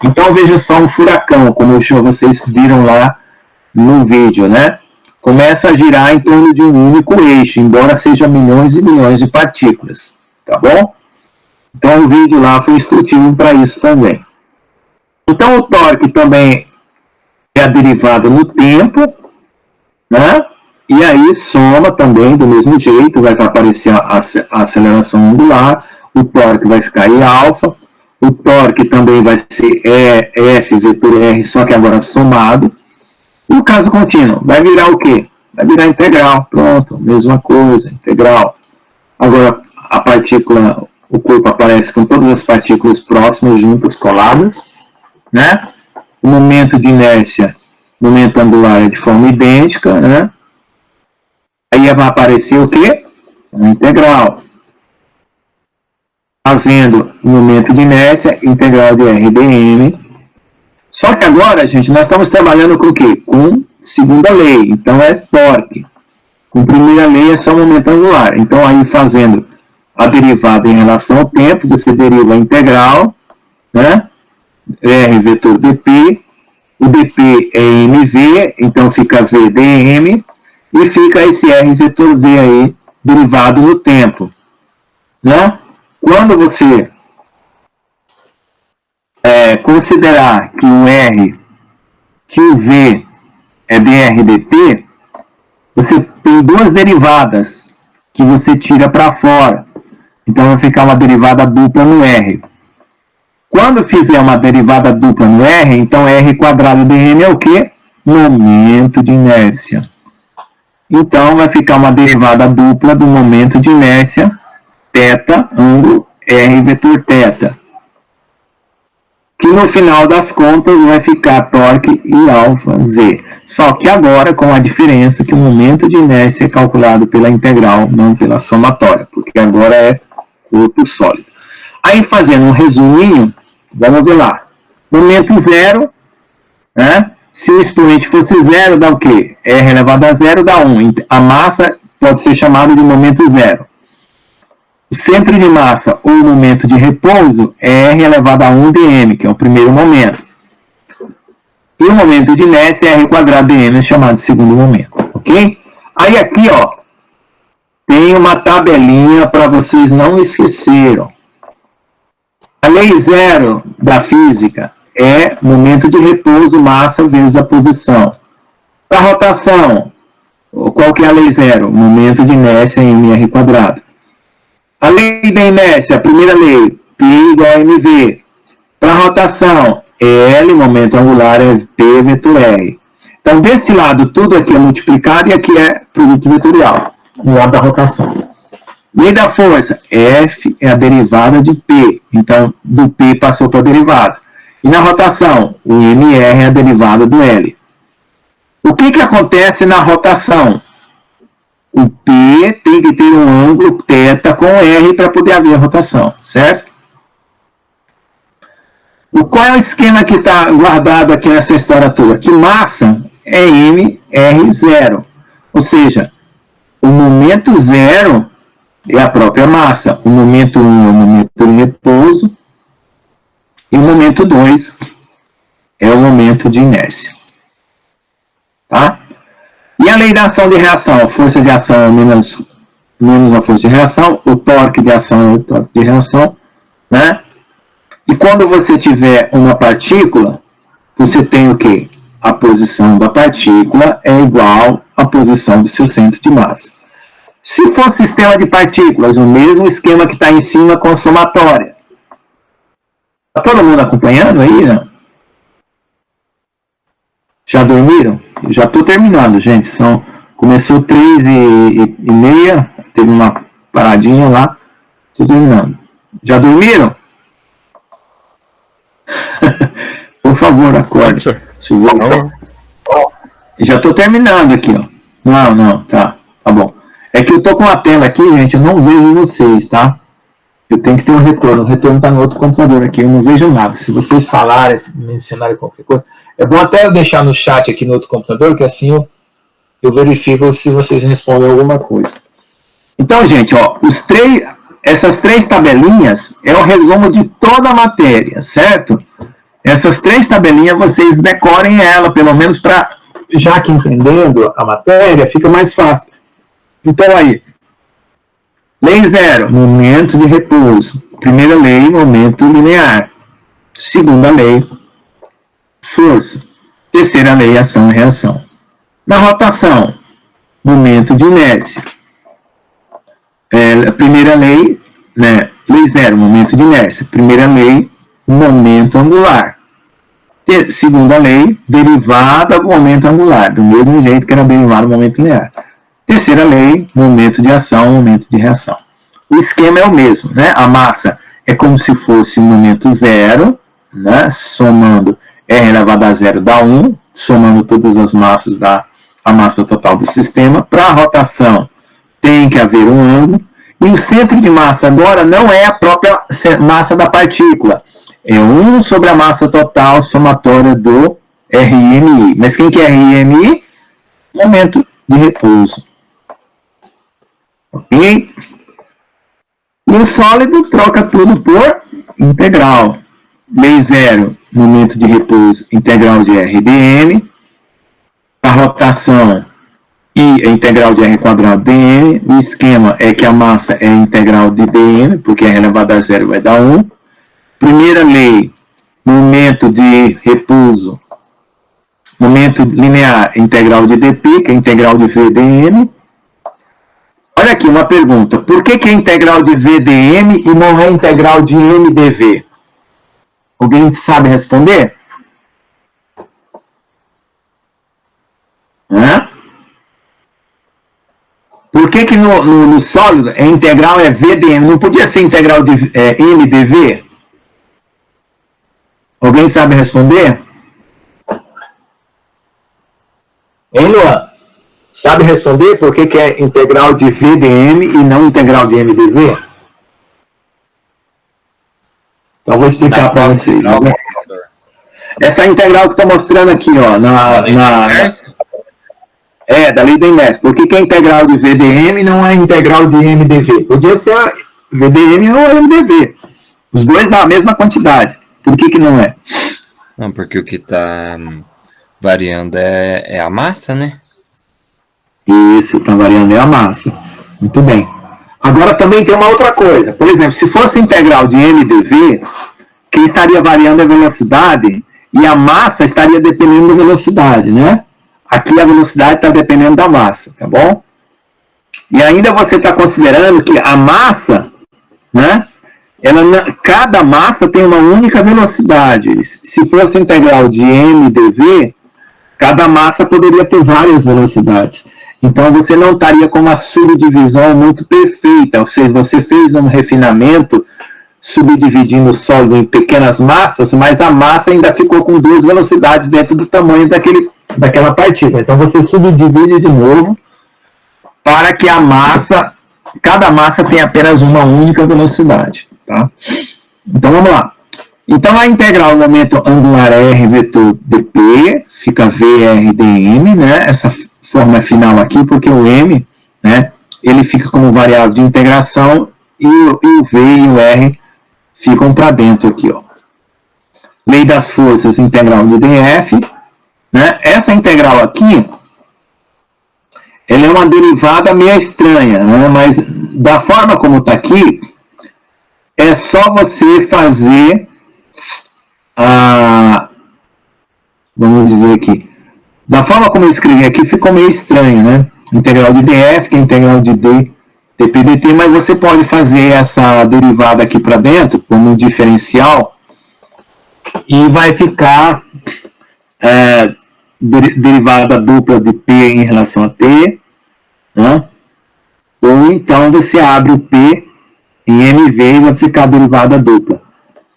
Então, veja só um furacão, como vocês viram lá no vídeo, né? Começa a girar em torno de um único eixo, embora seja milhões e milhões de partículas, tá bom? Então o vídeo lá foi instrutivo para isso também. Então o torque também é a derivada no tempo, né? E aí soma também do mesmo jeito, vai aparecer a aceleração angular, o torque vai ficar I alfa, o torque também vai ser F vetor R, só que agora somado. No caso contínuo, vai virar o quê? vai virar integral. Pronto, mesma coisa, integral. Agora, a partícula, o corpo aparece com todas as partículas próximas, juntas, coladas, né? O momento de inércia, momento angular é de forma idêntica, né? Aí vai aparecer o quê? Uma integral. Fazendo o momento de inércia, integral de RdM. Só que agora, gente, nós estamos trabalhando com o quê? Com segunda lei. Então é torque. Com primeira lei é só momento angular. Então aí fazendo a derivada em relação ao tempo, você deriva a integral, né? R vetor dp, o dp é mv, então fica v dm, e fica esse R vetor v aí, derivado no tempo. Né? Quando você considerar que o R, que o V é dr dt, você tem duas derivadas que você tira para fora. Então vai ficar uma derivada dupla no R. Quando fizer uma derivada dupla no R, então R quadrado dm é o quê? Momento de inércia. Então vai ficar uma derivada dupla do momento de inércia, θ, ângulo, R vetor θ. Que no final das contas vai ficar torque e alfa z. Só que agora com a diferença que o momento de inércia é calculado pela integral, não pela somatória, porque agora é corpo sólido. Aí fazendo um resuminho, vamos ver lá. Momento zero, né? Se o expoente fosse zero, dá o quê? R elevado a zero dá 1. A massa pode ser chamada de momento zero. O centro de massa ou momento de repouso é R elevado a 1 dm, que é o primeiro momento. E o momento de inércia é R quadrado dm, chamado de segundo momento. Ok? Aí aqui, ó, tem uma tabelinha para vocês não esqueceram. A lei zero da física é momento de repouso, massa vezes a posição. Para rotação, qual que é a lei zero? Momento de inércia em mr quadrado. A lei da inércia, a primeira lei, P igual a mv. Para rotação, L, momento angular, é P vetor R. Então, desse lado, tudo aqui é multiplicado e aqui é produto vetorial, no lado da rotação. Lei da força, F é a derivada de P. Então, do P passou para a derivada. E na rotação, o MR é a derivada do L. O que acontece na rotação? O P tem que ter um ângulo θ com R para poder haver rotação, certo? Qual é o esquema que está guardado aqui nessa história toda? Que massa é mR0. Ou seja, o momento zero é a própria massa. O momento 1 é o momento de repouso. E o momento 2 é o momento de inércia. Tá? E a lei da ação de reação? A força de ação é menos a força de reação. O torque de ação é o torque de reação. Né? E quando você tiver uma partícula, você tem o quê? A posição da partícula é igual à posição do seu centro de massa. Se for sistema de partículas, o mesmo esquema que está em cima com a somatória. Está todo mundo acompanhando aí, né? Já dormiram? Eu já estou terminando, gente. Começou 3h30, teve uma paradinha lá. Estou terminando. Já dormiram? Por favor, acorde. Já estou terminando aqui, ó. Não, tá bom. É que eu tô com a tela aqui, gente, eu não vejo vocês, tá? Eu tenho que ter um retorno. O retorno está no outro computador aqui, eu não vejo nada. Se vocês falarem, mencionarem qualquer coisa, é bom até eu deixar no chat aqui no outro computador, que assim eu verifico se vocês respondem alguma coisa. Então, gente, ó, essas três tabelinhas é o resumo de toda a matéria, certo? Essas três tabelinhas vocês decorem ela, pelo menos para, já que entendendo a matéria, fica mais fácil. Então aí, lei zero, momento de repouso. Primeira lei, momento linear. Segunda lei, força. Terceira lei, ação e reação. Na rotação, momento de inércia. Primeira lei, né? Lei zero, momento de inércia. Primeira lei, momento angular. Segunda lei, derivada do momento angular, do mesmo jeito que era derivado do momento linear. Terceira lei, momento de ação, momento de reação. O esquema é o mesmo, né? A massa é como se fosse o momento zero, né? Somando R elevado a zero dá 1, somando todas as massas dá a massa total do sistema. Para a rotação, tem que haver um ângulo. E o centro de massa agora não é a própria massa da partícula. É 1 sobre a massa total somatória do RMI. Mas quem que é RMI? Momento de repouso. Ok? E o sólido troca tudo por integral. Lei zero, momento de repouso, integral de RdM. A rotação, I é integral de R quadrado dm. O esquema é que a massa é integral de dm, porque R elevado a zero vai dar 1. Primeira lei, momento de repouso, momento linear, integral de dp, que é integral de vdm. Olha aqui uma pergunta, por que é integral de vdm e não é integral de mdv? Alguém sabe responder? Por que no sólido a integral é VDM? Não podia ser integral de MdV? Alguém sabe responder? Hein, Luan? Sabe responder por que é integral de VDM e não integral de MdV? Então, vou explicar para vocês. Essa integral que estou mostrando aqui, ó, da lei da inércia. Por que é integral de VDM e não é integral de MdV? Podia ser a VDM ou MdV. Os dois dão a mesma quantidade. Por que não é? Não, porque o que está variando é a massa, né? Isso, está variando é a massa. Muito bem. Agora também tem uma outra coisa. Por exemplo, se fosse integral de MdV, quem estaria variando é a velocidade e a massa estaria dependendo da velocidade, né? Aqui a velocidade está dependendo da massa, tá bom? E ainda você está considerando que a massa, né? Cada massa tem uma única velocidade. Se fosse integral de MdV, cada massa poderia ter várias velocidades. Então, você não estaria com uma subdivisão muito perfeita. Ou seja, você fez um refinamento subdividindo o sólido em pequenas massas, mas a massa ainda ficou com duas velocidades dentro do tamanho daquela partícula. Então, você subdivide de novo para que cada massa tenha apenas uma única velocidade. Tá? Então, vamos lá. Então, a integral do momento angular é R vetor dp, fica VRdM, né? Essa forma final aqui, porque o M, né, ele fica como variável de integração e o V e o R ficam para dentro aqui, ó. Lei das forças, integral de dF, né? Essa integral aqui, ela é uma derivada meio estranha, né? Mas da forma como está aqui, é só você fazer vamos dizer aqui, da forma como eu escrevi aqui, ficou meio estranho, né? Integral de df, que é integral de dp dt, mas você pode fazer essa derivada aqui para dentro, como um diferencial, e vai ficar derivada dupla de p em relação a t, né? Ou então você abre o p em mv e vai ficar derivada dupla.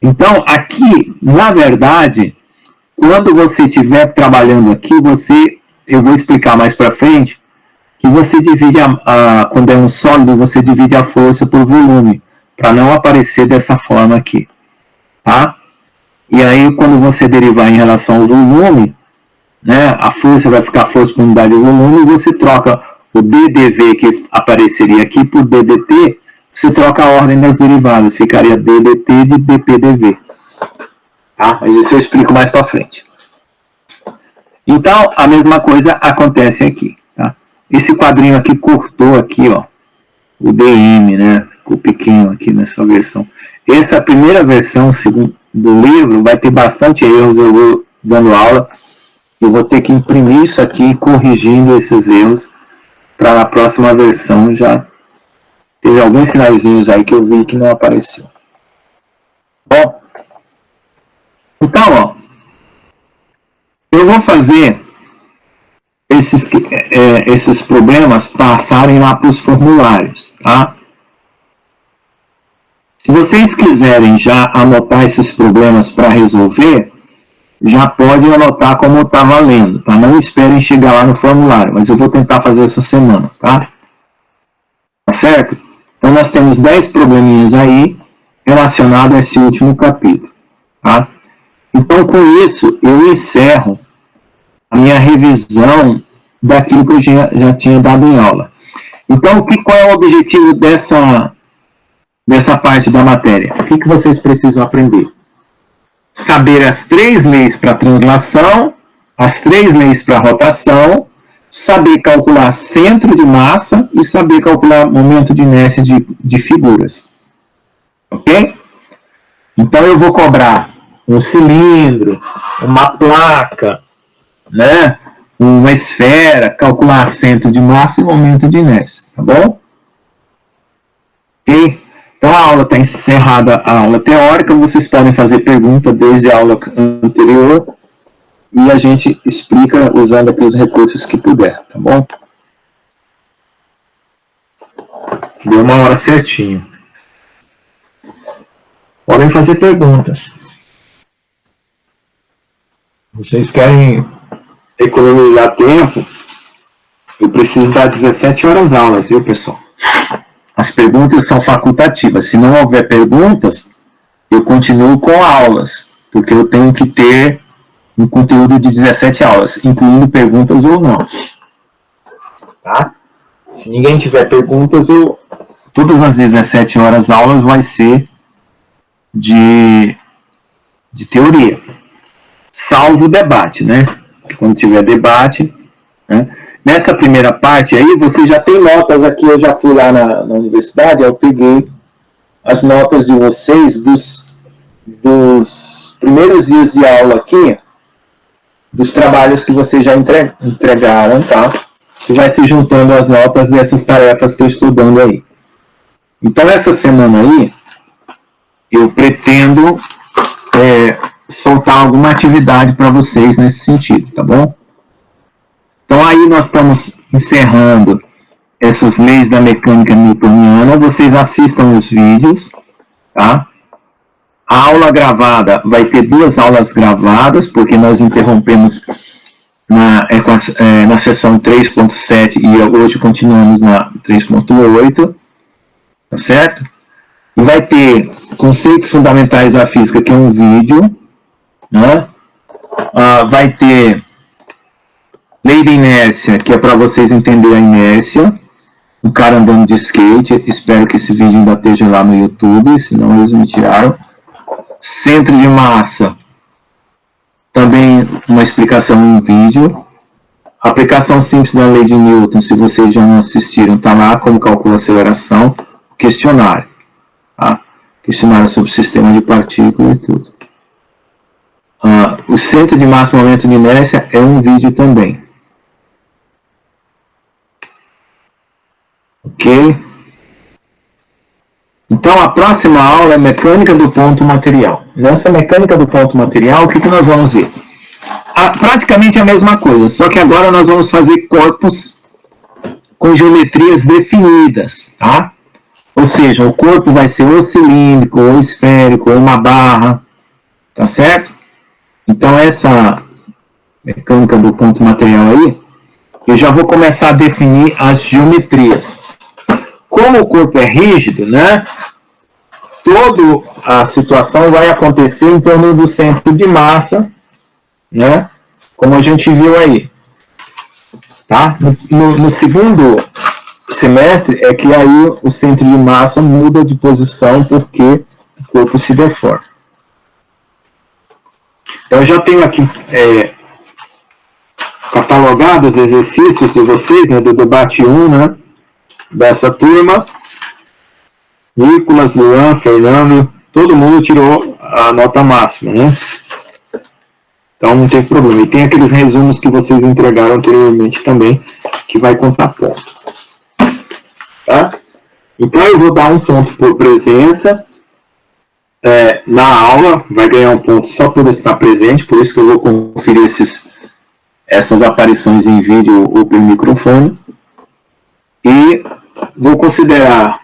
Então, aqui, na verdade, quando você estiver trabalhando aqui, eu vou explicar mais para frente, que você divide, quando é um sólido, você divide a força por volume, para não aparecer dessa forma aqui. Tá? E aí, quando você derivar em relação ao volume, né, a força vai ficar força por unidade de volume, e você troca o ddv, que apareceria aqui, por ddt, você troca a ordem das derivadas, ficaria ddt de dpdv. Tá? Mas isso eu explico mais para frente. Então, a mesma coisa acontece aqui. Tá? Esse quadrinho aqui cortou aqui, ó, o dm, né? Ficou pequeno aqui nessa versão. Essa primeira versão do livro vai ter bastante erros, eu vou dando aula. Eu vou ter que imprimir isso aqui, corrigindo esses erros, para na próxima versão já. Teve alguns sinaizinhos aí que eu vi que não apareceu. Bom, então, ó, Eu vou fazer esses problemas passarem lá para os formulários, tá? Se vocês quiserem já anotar esses problemas para resolver, já pode anotar como está valendo, tá? Não esperem chegar lá no formulário, mas eu vou tentar fazer essa semana, tá? Tá certo? Então nós temos 10 probleminhas aí relacionados a esse último capítulo, tá? Então com isso eu encerro a minha revisão daquilo que eu já tinha dado em aula. Então qual é o objetivo dessa parte da matéria? O que vocês precisam aprender? Saber as 3 leis para translação, as 3 leis para rotação, saber calcular centro de massa e saber calcular momento de inércia de figuras. Ok? Então eu vou cobrar um cilindro, uma placa, né? Uma esfera, calcular centro de massa e momento de inércia. Tá bom? Ok? Então a aula está encerrada, a aula teórica. Vocês podem fazer pergunta desde a aula anterior e a gente explica usando aqui os recursos que puder, tá bom? Deu 1 hora certinho. Podem fazer perguntas. Vocês querem economizar tempo? Eu preciso dar 17 horas aulas, viu, pessoal? As perguntas são facultativas. Se não houver perguntas, eu continuo com aulas, porque eu tenho que ter um conteúdo de 17 aulas, incluindo perguntas ou não. Tá? Se ninguém tiver perguntas, todas as 17 horas aulas vai ser de teoria, salvo o debate, né? Quando tiver debate, né? Nessa primeira parte aí, você já tem notas aqui, eu já fui lá na universidade, eu peguei as notas de vocês dos primeiros dias de aula aqui, dos trabalhos que vocês já entregaram, tá? Você vai se juntando as notas dessas tarefas que eu estou dando aí. Então, essa semana aí, eu pretendo soltar alguma atividade para vocês nesse sentido, tá bom? Então, aí nós estamos encerrando essas leis da mecânica newtoniana. Vocês assistam os vídeos, tá? A aula gravada vai ter 2 aulas gravadas, porque nós interrompemos na sessão 3.7 e hoje continuamos na 3.8, tá certo? E vai ter conceitos fundamentais da física, que é um vídeo, né? Vai ter lei da inércia, que é para vocês entenderem a inércia, o cara andando de skate. Espero que esse vídeo ainda esteja lá no YouTube, senão eles me tiraram. Centro de massa, também uma explicação em vídeo. Aplicação simples da lei de Newton, se vocês já não assistiram, está lá, como calcula a aceleração. Questionário, tá? Questionário sobre o sistema de partículas e tudo. O centro de massa e momento de inércia é um vídeo também. Ok? Então, a próxima aula é mecânica do ponto material. Nessa mecânica do ponto material, o que nós vamos ver? Praticamente a mesma coisa, só que agora nós vamos fazer corpos com geometrias definidas, tá? Ou seja, o corpo vai ser ou cilíndrico, ou esférico, ou uma barra, tá certo? Então, essa mecânica do ponto material aí, eu já vou começar a definir as geometrias. Como o corpo é rígido, né? Toda a situação vai acontecer em torno do centro de massa, né? Como a gente viu aí. Tá? No segundo semestre é que aí o centro de massa muda de posição porque o corpo se deforma. Então, eu já tenho aqui catalogado os exercícios de vocês, né, do debate 1, né, dessa turma. Nicolas, Luan, Fernando, todo mundo tirou a nota máxima, né? Então, não tem problema. E tem aqueles resumos que vocês entregaram anteriormente também, que vai contar ponto. Tá? Então, eu vou dar um ponto por presença. Na aula, vai ganhar um ponto só por estar presente, por isso que eu vou conferir esses essas aparições em vídeo ou pelo microfone. E vou considerar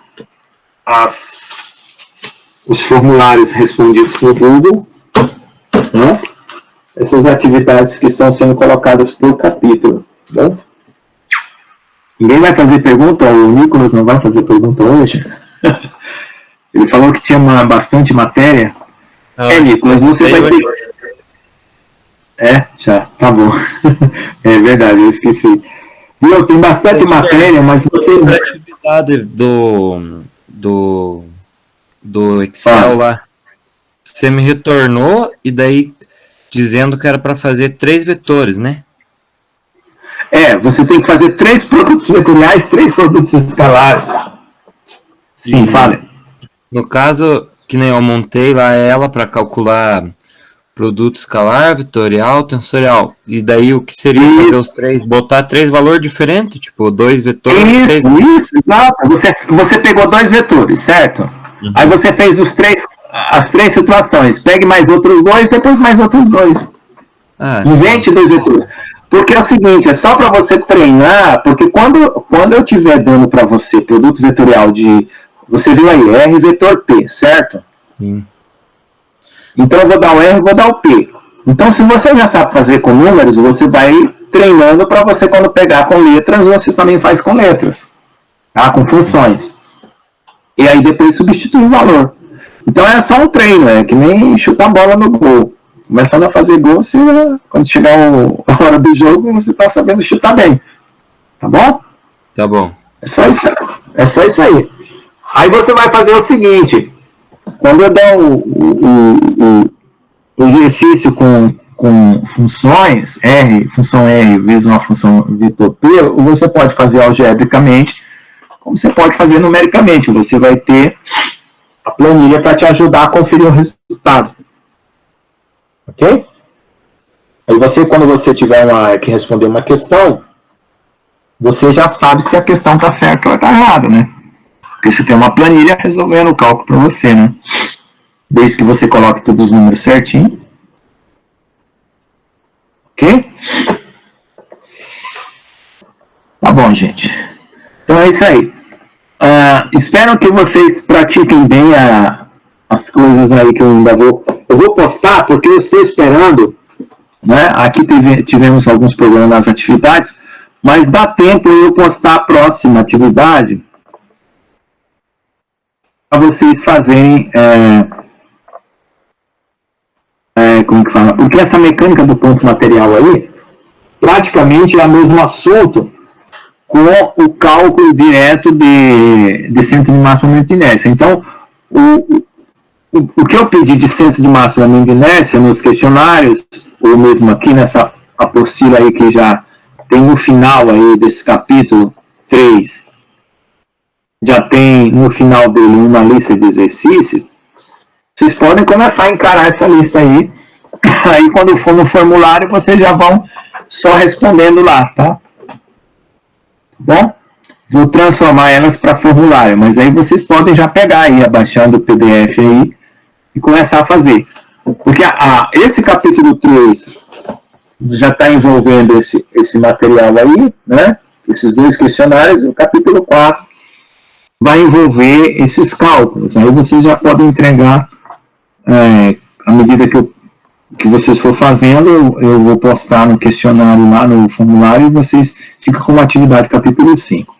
os formulários respondidos no Google, né? Essas atividades que estão sendo colocadas por capítulo. Tá bom? Ninguém vai fazer pergunta? O Nicolas não vai fazer pergunta hoje? Ele falou que tinha bastante matéria. Nicolas, você vai ter... já, tá bom. É verdade, eu esqueci. Viu, tem bastante matéria, mas você... A atividade do Excel lá, você me retornou e daí dizendo que era para fazer 3 vetores, né? Você tem que fazer 3 produtos vetoriais, 3 produtos escalares. Sim, fale. No caso, que nem eu montei lá ela para calcular produto escalar, vetorial, tensorial. E daí o que seria fazer os 3? Botar 3 valores diferentes? Tipo, 2 vetores? Isso, exato. Você pegou 2 vetores, certo? Uhum. Aí você fez as 3 situações. Pegue mais outros 2, depois mais outros 2. Invente 2 vetores. Porque é o seguinte, é só para você treinar, porque quando eu estiver dando para você produto vetorial de... Você viu aí, R vetor P, certo? Sim. Então eu vou dar o R e vou dar o P. Então se você já sabe fazer com números, você vai treinando para você quando pegar com letras, você também faz com letras. Tá? Com funções. E aí depois substitui o valor. Então é só um treino, é que nem chutar a bola no gol. Começando a fazer gol, quando chegar a hora do jogo, você está sabendo chutar bem. Tá bom? Tá bom. É só isso aí. Aí você vai fazer o seguinte. Quando eu der o exercício com funções, função R vezes uma função vetor P, você pode fazer algebricamente, como você pode fazer numericamente. Você vai ter a planilha para te ajudar a conferir o resultado. Ok? Aí quando você tiver que responder uma questão, você já sabe se a questão está certa ou está errada, né? Porque você tem uma planilha resolvendo o cálculo para você, né? Desde que você coloque todos os números certinho. Ok? Tá bom, gente. Então é isso aí. Espero que vocês pratiquem bem as coisas aí que eu ainda vou... Eu vou postar porque eu estou esperando, né? Aqui tivemos alguns problemas nas atividades, mas dá tempo eu postar a próxima atividade para vocês fazerem, como que fala? Porque essa mecânica do ponto material aí, praticamente é o mesmo assunto com o cálculo direto de centro de máximo momento de inércia. Então, o que eu pedi de centro de máximo momento de inércia nos questionários, ou mesmo aqui nessa apostila aí que já tem no final aí desse capítulo 3, já tem no final dele uma lista de exercícios, vocês podem começar a encarar essa lista aí. Aí quando for no formulário, vocês já vão só respondendo lá, tá? Bom? Vou transformar elas para formulário, mas aí vocês podem já pegar aí, abaixando o PDF aí, e começar a fazer. Porque esse capítulo 3 já está envolvendo esse material aí, né? Esses 2 questionários, e o capítulo 4 vai envolver esses cálculos. Aí vocês já podem entregar, à medida que vocês for fazendo, eu vou postar no questionário lá no formulário e vocês ficam com a atividade capítulo 5.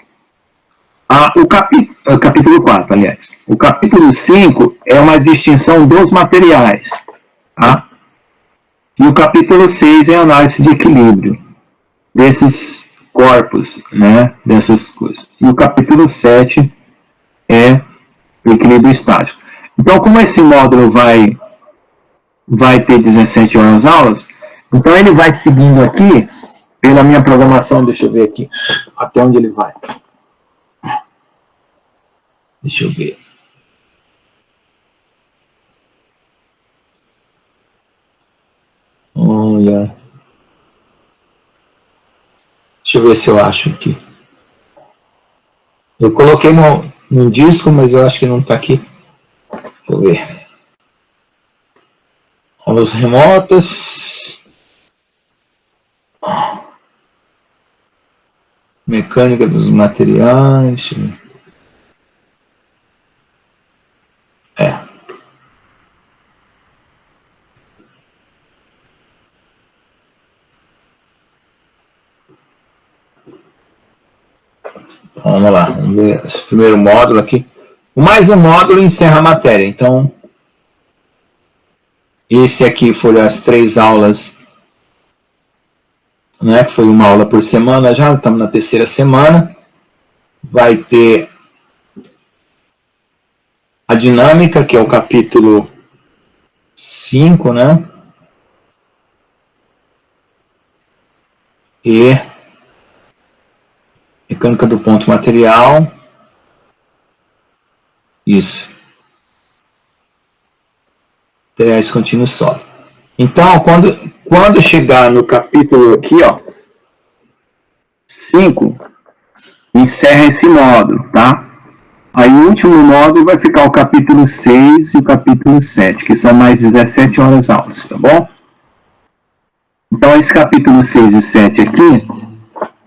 O capítulo 4, aliás. O capítulo 5 é uma distinção dos materiais. Tá? E o capítulo 6 é a análise de equilíbrio desses corpos, né? Dessas coisas. E o capítulo 7 é o equilíbrio estático. Então, como esse módulo vai ter 17 horas aulas, então ele vai seguindo aqui, pela minha programação, deixa eu ver aqui, até onde ele vai. Deixa eu ver. Olha. Deixa eu ver se eu acho aqui. Eu coloquei no disco, mas eu acho que não está aqui. Deixa eu ver. Aulas remotas. Mecânica dos materiais. É. Vamos lá, vamos ver esse primeiro módulo aqui. Mais um módulo encerra a matéria. Então, esse aqui foram as 3 aulas, né, que foi uma aula por semana já, estamos na 3ª semana. Vai ter a dinâmica, que é o capítulo 5, né? E mecânica do ponto material. Isso. Materiais contínuos sólidos. Então, quando chegar no capítulo aqui, ó, 5, encerra esse módulo, tá? Aí o último módulo vai ficar o capítulo 6 e o capítulo 7, que são mais 17 horas aulas, tá bom? Então, esse capítulo 6 e 7 aqui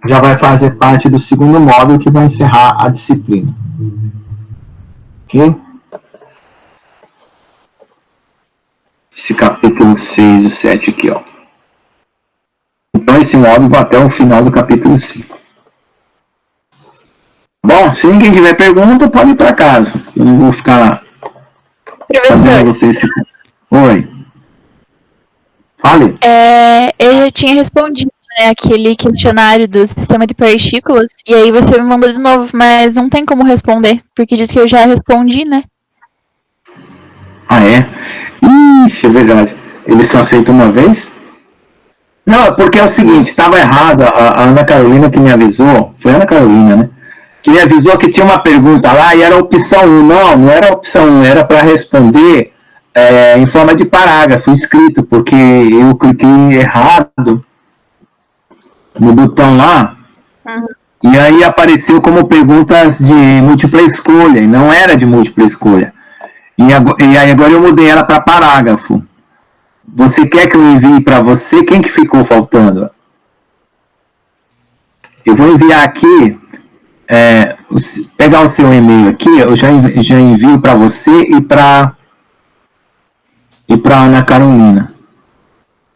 já vai fazer parte do segundo módulo que vai encerrar a disciplina. Ok? Esse capítulo 6 e 7 aqui, ó. Então, esse módulo vai até o final do capítulo 5. Bom, se ninguém tiver pergunta, pode ir para casa. Eu não vou ficar fazendo vocês. Oi. Fale. Eu já tinha respondido, né, aquele questionário do sistema de partículas, e aí você me mandou de novo, mas não tem como responder, porque diz que eu já respondi, né? Ah, é? Ixi, é verdade. Eles só aceitam uma vez? Não, porque é o seguinte, estava errado, a Ana Carolina que me avisou, foi a Ana Carolina, né? Que me avisou que tinha uma pergunta lá e era opção 1. Não era opção 1, era para responder em forma de parágrafo escrito, porque eu cliquei errado no botão lá, e aí apareceu como perguntas de múltipla escolha, e não era de múltipla escolha. E aí agora eu mudei ela para parágrafo. Você quer que eu envie para você? Quem que ficou faltando? Eu vou enviar aqui, pegar o seu e-mail aqui, eu já envio para você e para Ana Carolina.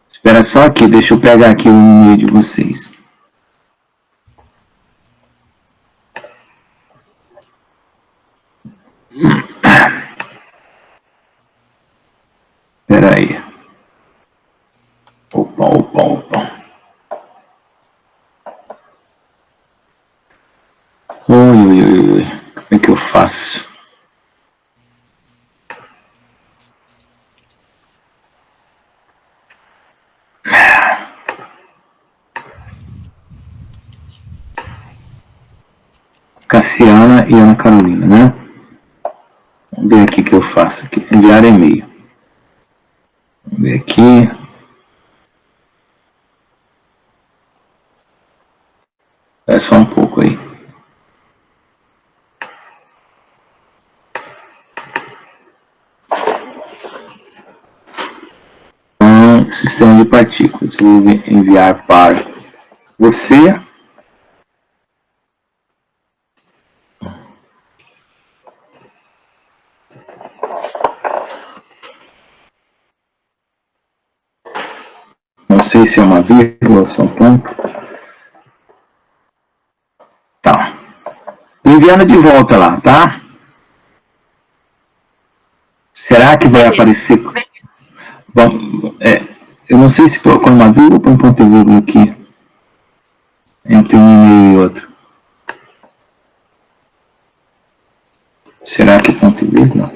Espera só aqui, deixa eu pegar aqui o e-mail de vocês. Espera aí. Opa. Oi. Como é que eu faço? Cassiana e Ana Carolina, né? Vamos ver aqui o que eu faço aqui. Enviar e-mail. Vamos ver aqui. É só um pouco aí. Sistema de partículas. Vou enviar para você. Não sei se é uma vírgula, só um ponto. Tá. Enviando de volta lá, tá? Será que vai aparecer? Bom, eu não sei se põe uma vírgula ou põe um ponto e vírgula aqui. Entre um e-mail e outro. Será que é ponto e vírgula?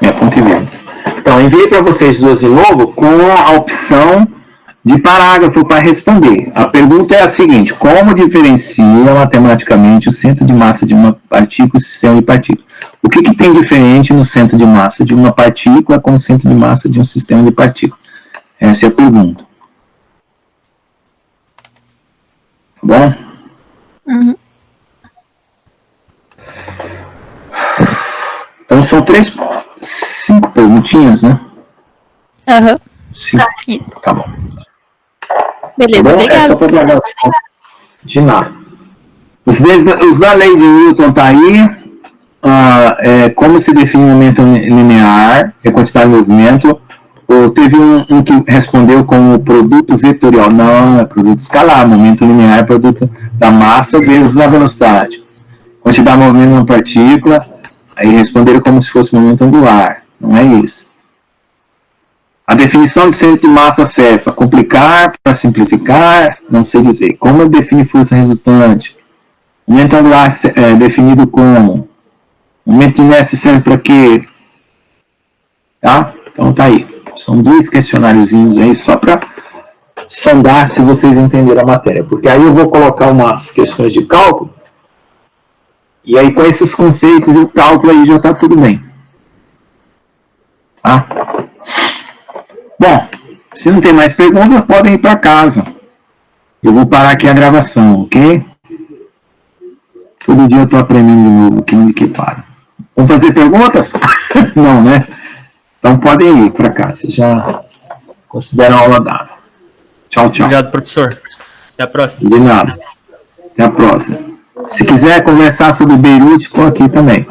É ponto e vírgula. Então, enviei para vocês duas de novo com a opção de parágrafo para responder. A pergunta é a seguinte: como diferencia matematicamente o centro de massa de uma partícula e o sistema de partículas? O que tem diferente no centro de massa de uma partícula com o centro de massa de um sistema de partículas? Essa é a pergunta. Tá bom? Então, são 3 pontos. perguntinhas, né? Aham. Sim. Tá bom. Beleza, Tá bom? obrigado. É só para pegar de nada. Os da lei de Newton tá aí. Como se define o momento linear, é quantidade de movimento. Ou teve um que respondeu com o produto vetorial. Não, é produto escalar. Momento linear é produto da massa vezes a velocidade. Quantidade de movimento de uma partícula. Aí responderam como se fosse momento angular. Não é isso. A definição de centro de massa serve para complicar, para simplificar, não sei dizer. Como define força resultante? Momento angular é definido como? Momento de inércia serve para quê? Tá? Então tá aí. São 2 questionáriozinhos aí só para sondar se vocês entenderam a matéria. Porque aí eu vou colocar umas questões de cálculo. E aí com esses conceitos e o cálculo aí já tá tudo bem. Tá? Bom, se não tem mais perguntas, podem ir para casa. Eu vou parar aqui a gravação, ok? Todo dia eu estou aprendendo de novo, que onde que para. Vamos fazer perguntas? Não, né? Então podem ir para cá, vocês já consideram a aula dada. Tchau, tchau. Obrigado, professor. Até a próxima. De nada. Até a próxima. Se quiser conversar sobre Beirute, estou aqui também.